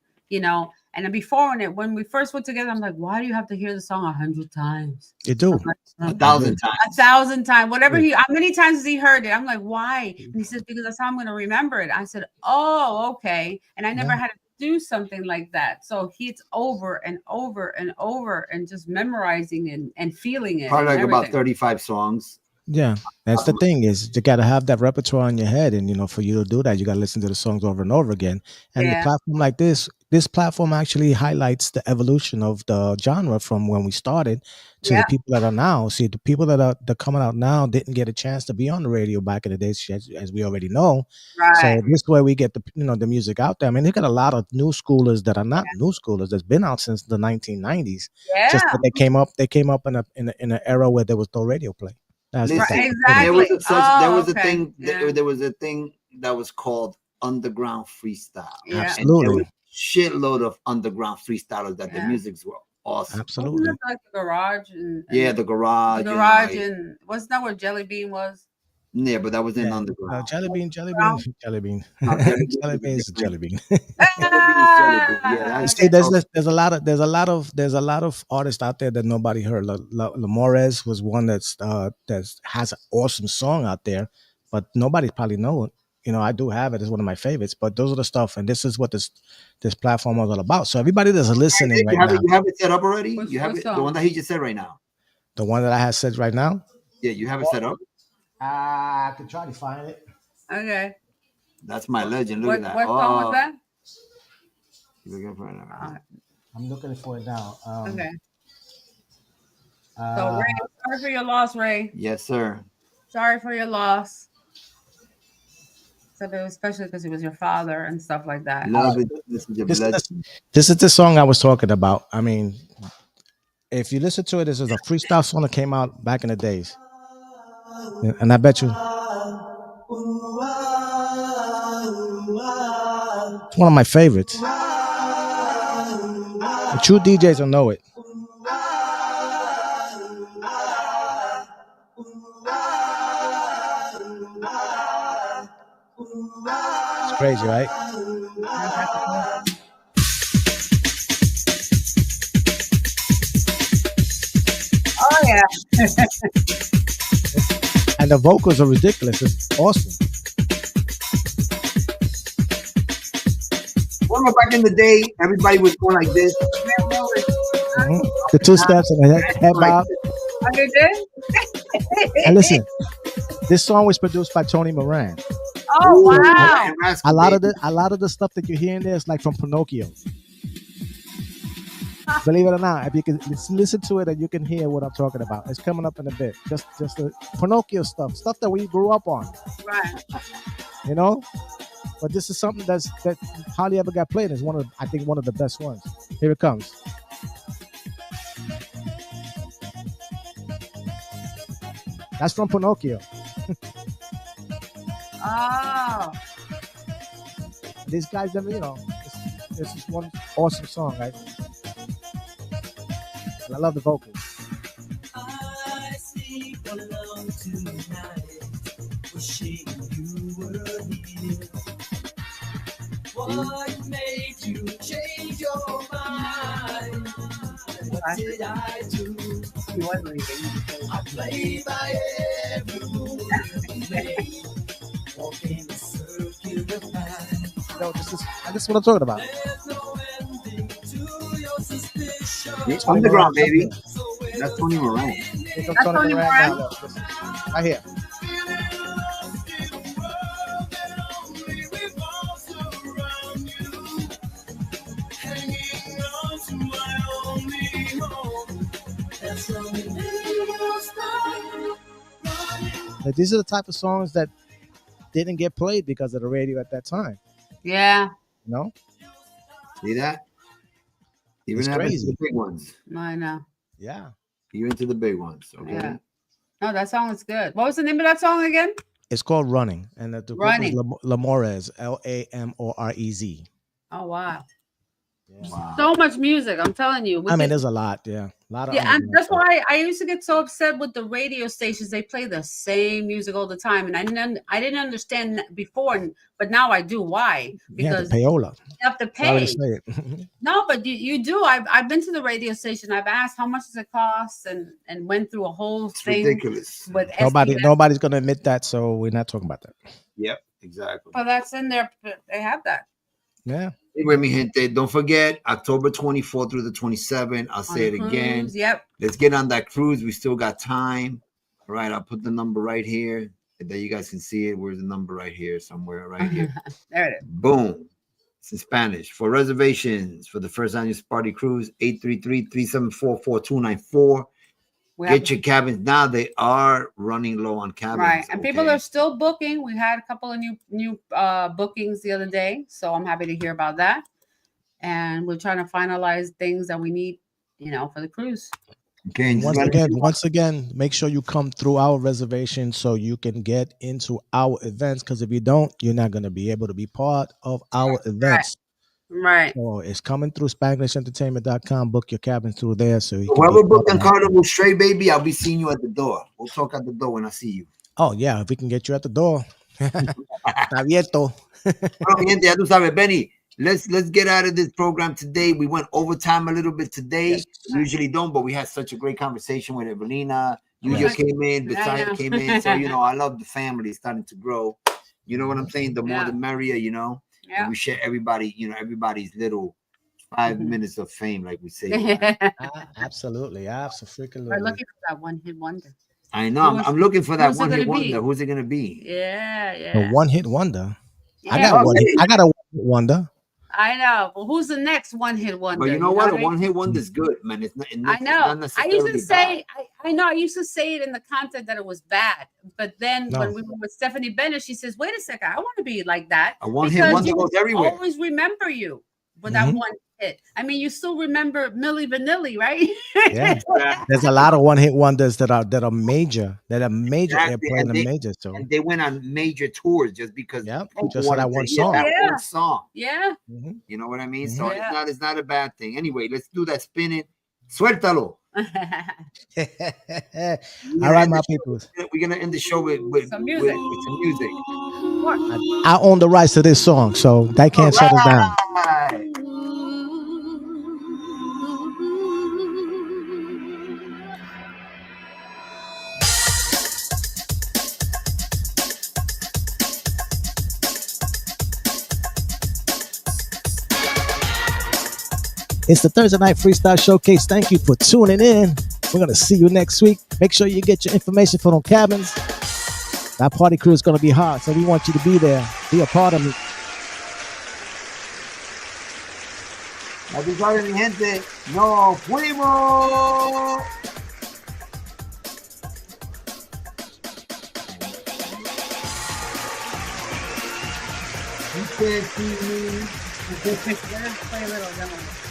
and before when we first went together, I'm like, why do you have to hear the song 100 times? You do. Like, 1,000 times. 1,000 times. Whatever how many times has he heard it? I'm like, why? And he says, because that's how I'm going to remember it. I said, oh, okay. And I never had to do something like that. So it's over and over and over and just memorizing and feeling it. Probably like about 35 songs. Yeah, that's the thing is you got to have that repertoire in your head, and for you to do that, you got to listen to the songs over and over again. And the platform like this platform actually highlights the evolution of the genre from when we started to the people that are now. See, the people that are coming out now didn't get a chance to be on the radio back in the days, as we already know. Right. So this way we get the music out there. I mean, they got a lot of new schoolers that are not new schoolers that's been out since the 1990s. Yeah. Just that they came up in an era where there was no radio play. Exactly. There was a thing that was called underground freestyle. Yeah. Absolutely. And there was a shitload of underground freestylers that the musics were awesome. Absolutely. Wasn't it like the garage and the garage. The garage and wasn't that where Jelly Bean was? Yeah, but that was in underground. Jelly bean. Jelly bean is jelly bean. See, there's a lot of artists out there that nobody heard. Lamores was one that has an awesome song out there, but nobody probably know it. I do have it. It's one of my favorites. But those are the stuff, and this is what this platform is all about. So everybody that's listening now, you have it set up already. You have it, the one that he just said right now. The one that I had said right now. Yeah, you have it set up. I could try to find it. Okay. That's my legend. Look at that. What song was that? I'm looking for it now. Okay. So Sorry for your loss, Ray. Yes, sir. Sorry for your loss. Especially because he was your father and stuff like that. Love it. This is your This, blood. this is the song I was talking about. I mean, if you listen to it, this is a freestyle song that came out back in the days. And I bet you it's one of my favorites. The true DJs will know it. It's crazy, right? Oh yeah. And the vocals are ridiculous. It's awesome. Remember back in the day, everybody was going like this. The two steps and the head bob. Oh, you did? And listen, this song was produced by Tony Moran. Oh wow. A lot of the stuff that you hear in there is like from Pinocchio. Believe it or not, if you can listen to it and you can hear what I'm talking about. It's coming up in a bit. Just the Pinocchio stuff that we grew up on. Right. You know? But this is something that hardly ever got played. It's I think one of the best ones. Here it comes. That's from Pinocchio. Oh. These guys, you know, this is one awesome song, right? And I love the vocals. I sleep alone tonight, wishing you were here. What made you change your mind? What did I do? He was leaving. I play by every rule you made, walking a circular path. You know, this is what I'm talking about. There's no ending to your suspicion. It's underground, baby. That's Tony Moran. That's Tony Moran. Right here. Like, these are the type of songs that didn't get played because of the radio at that time. Yeah. You know? See that? Even It's happens to crazy. the big ones. I know. Yeah. Even to the big ones. Okay. Yeah. No, that song is good. What was the name of that song again? It's called Running. And the group Running. is Lamorez. Lamorez. Oh wow. Yeah. Wow. So much music. I'm telling you. I mean, there's a lot. Yeah. A lot of Yeah, and underground that's stuff. why I used to get so upset with the radio stations. They play the same music all the time, and I didn't understand that before, but now I do. Why? You have Because to payola. you have to Sorry to pay. say it. No, but you do. I've been to the radio station. I've asked how much does it cost, and went through a whole It's thing ridiculous. with SDS. Nobody's gonna admit that, so we're not talking about that. Yep, exactly. But that's in there. They have that Yeah. Hey, with me, gente. Don't forget, October 24th through the 27th. I'll on say it the again. cruise. Yep. Let's get on that cruise. We still got time. All right, I'll put the number right here that you guys can see it. Where's the number right here? Somewhere right here. There it is. Boom. It's in Spanish. For reservations for the first annual Sparty Cruise, 833-374-4294. We Get your cabins now. They are running low on cabins. Right, and people okay? are still booking. We had a couple of new bookings the other day, so I'm happy to hear about that. And we're trying to finalize things that we need, for the cruise. Okay. and Once again, make sure you come through our reservation so you can get into our events. Because if you don't, you're not going to be able to be part of our events. Right. So it's coming through SpanglishEntertainment.com. Book your cabin through there. So you can whoever be booked part on of that. Carnival Straight, baby, I'll be seeing you at the door. We'll talk at the door when I see you. Oh yeah, if we can get you at the door. Está abierto. Bueno, mi gente, ya tú sabes, Benny. Let's get out of this program today. We went overtime a little bit today. Yes. We usually don't, but we had such a great conversation with Evalina. You Yes. came in, Yeah, Bisaya yeah. came in. So I love the family starting to grow. You know what I'm saying? The more Yeah. the merrier, And Yeah. we share everybody, everybody's little 5 Mhm. minutes of fame, like we say. Absolutely. We're Absolutely. looking for that one-hit wonder. I know. Who's- I'm looking for that who's it one hit gonna be? wonder. Who's it gonna be? Yeah, A yeah. one hit wonder. I Yeah. got one. Okay. I got a one hit wonder. I know. Well, who's the next one-hit wonder? But you know what? A I mean? one-hit wonder is good, man. It's not. I know. It's not I used to necessarily say, bad. I know. I used to say it in the content that it was bad, but then No. when we were with Stephanie Bennett, she says, "Wait a second, I want to be like that." A one-hit Because wonder you goes everywhere. always remember you with that one hit. I mean, you still remember Milli Vanilli, right? Yeah. There's a lot of one-hit wonders that are major, Exactly. airplay And and they- major. So And they went on major tours just because Yep, people just for wanted that to one hear song. that Yeah. one song. Yeah. You know what I mean? Mhm. So Yeah. it's not a bad thing. Anyway, let's do that spinning. Suéltalo. All right, my people. We're gonna end the show with Some music. with some music. I own the rights to this song, so they can't shut us down. Right. It's the Thursday Night Freestyle Showcase. Thank you for tuning in. We're going to see you next week. Make sure you get your information for them cabins. That party crew is going to be hot, so we want you to be there. Be a part of it. Ya tú sabes, mi gente, nos fuimos. You can't see me. Let us play a little demo.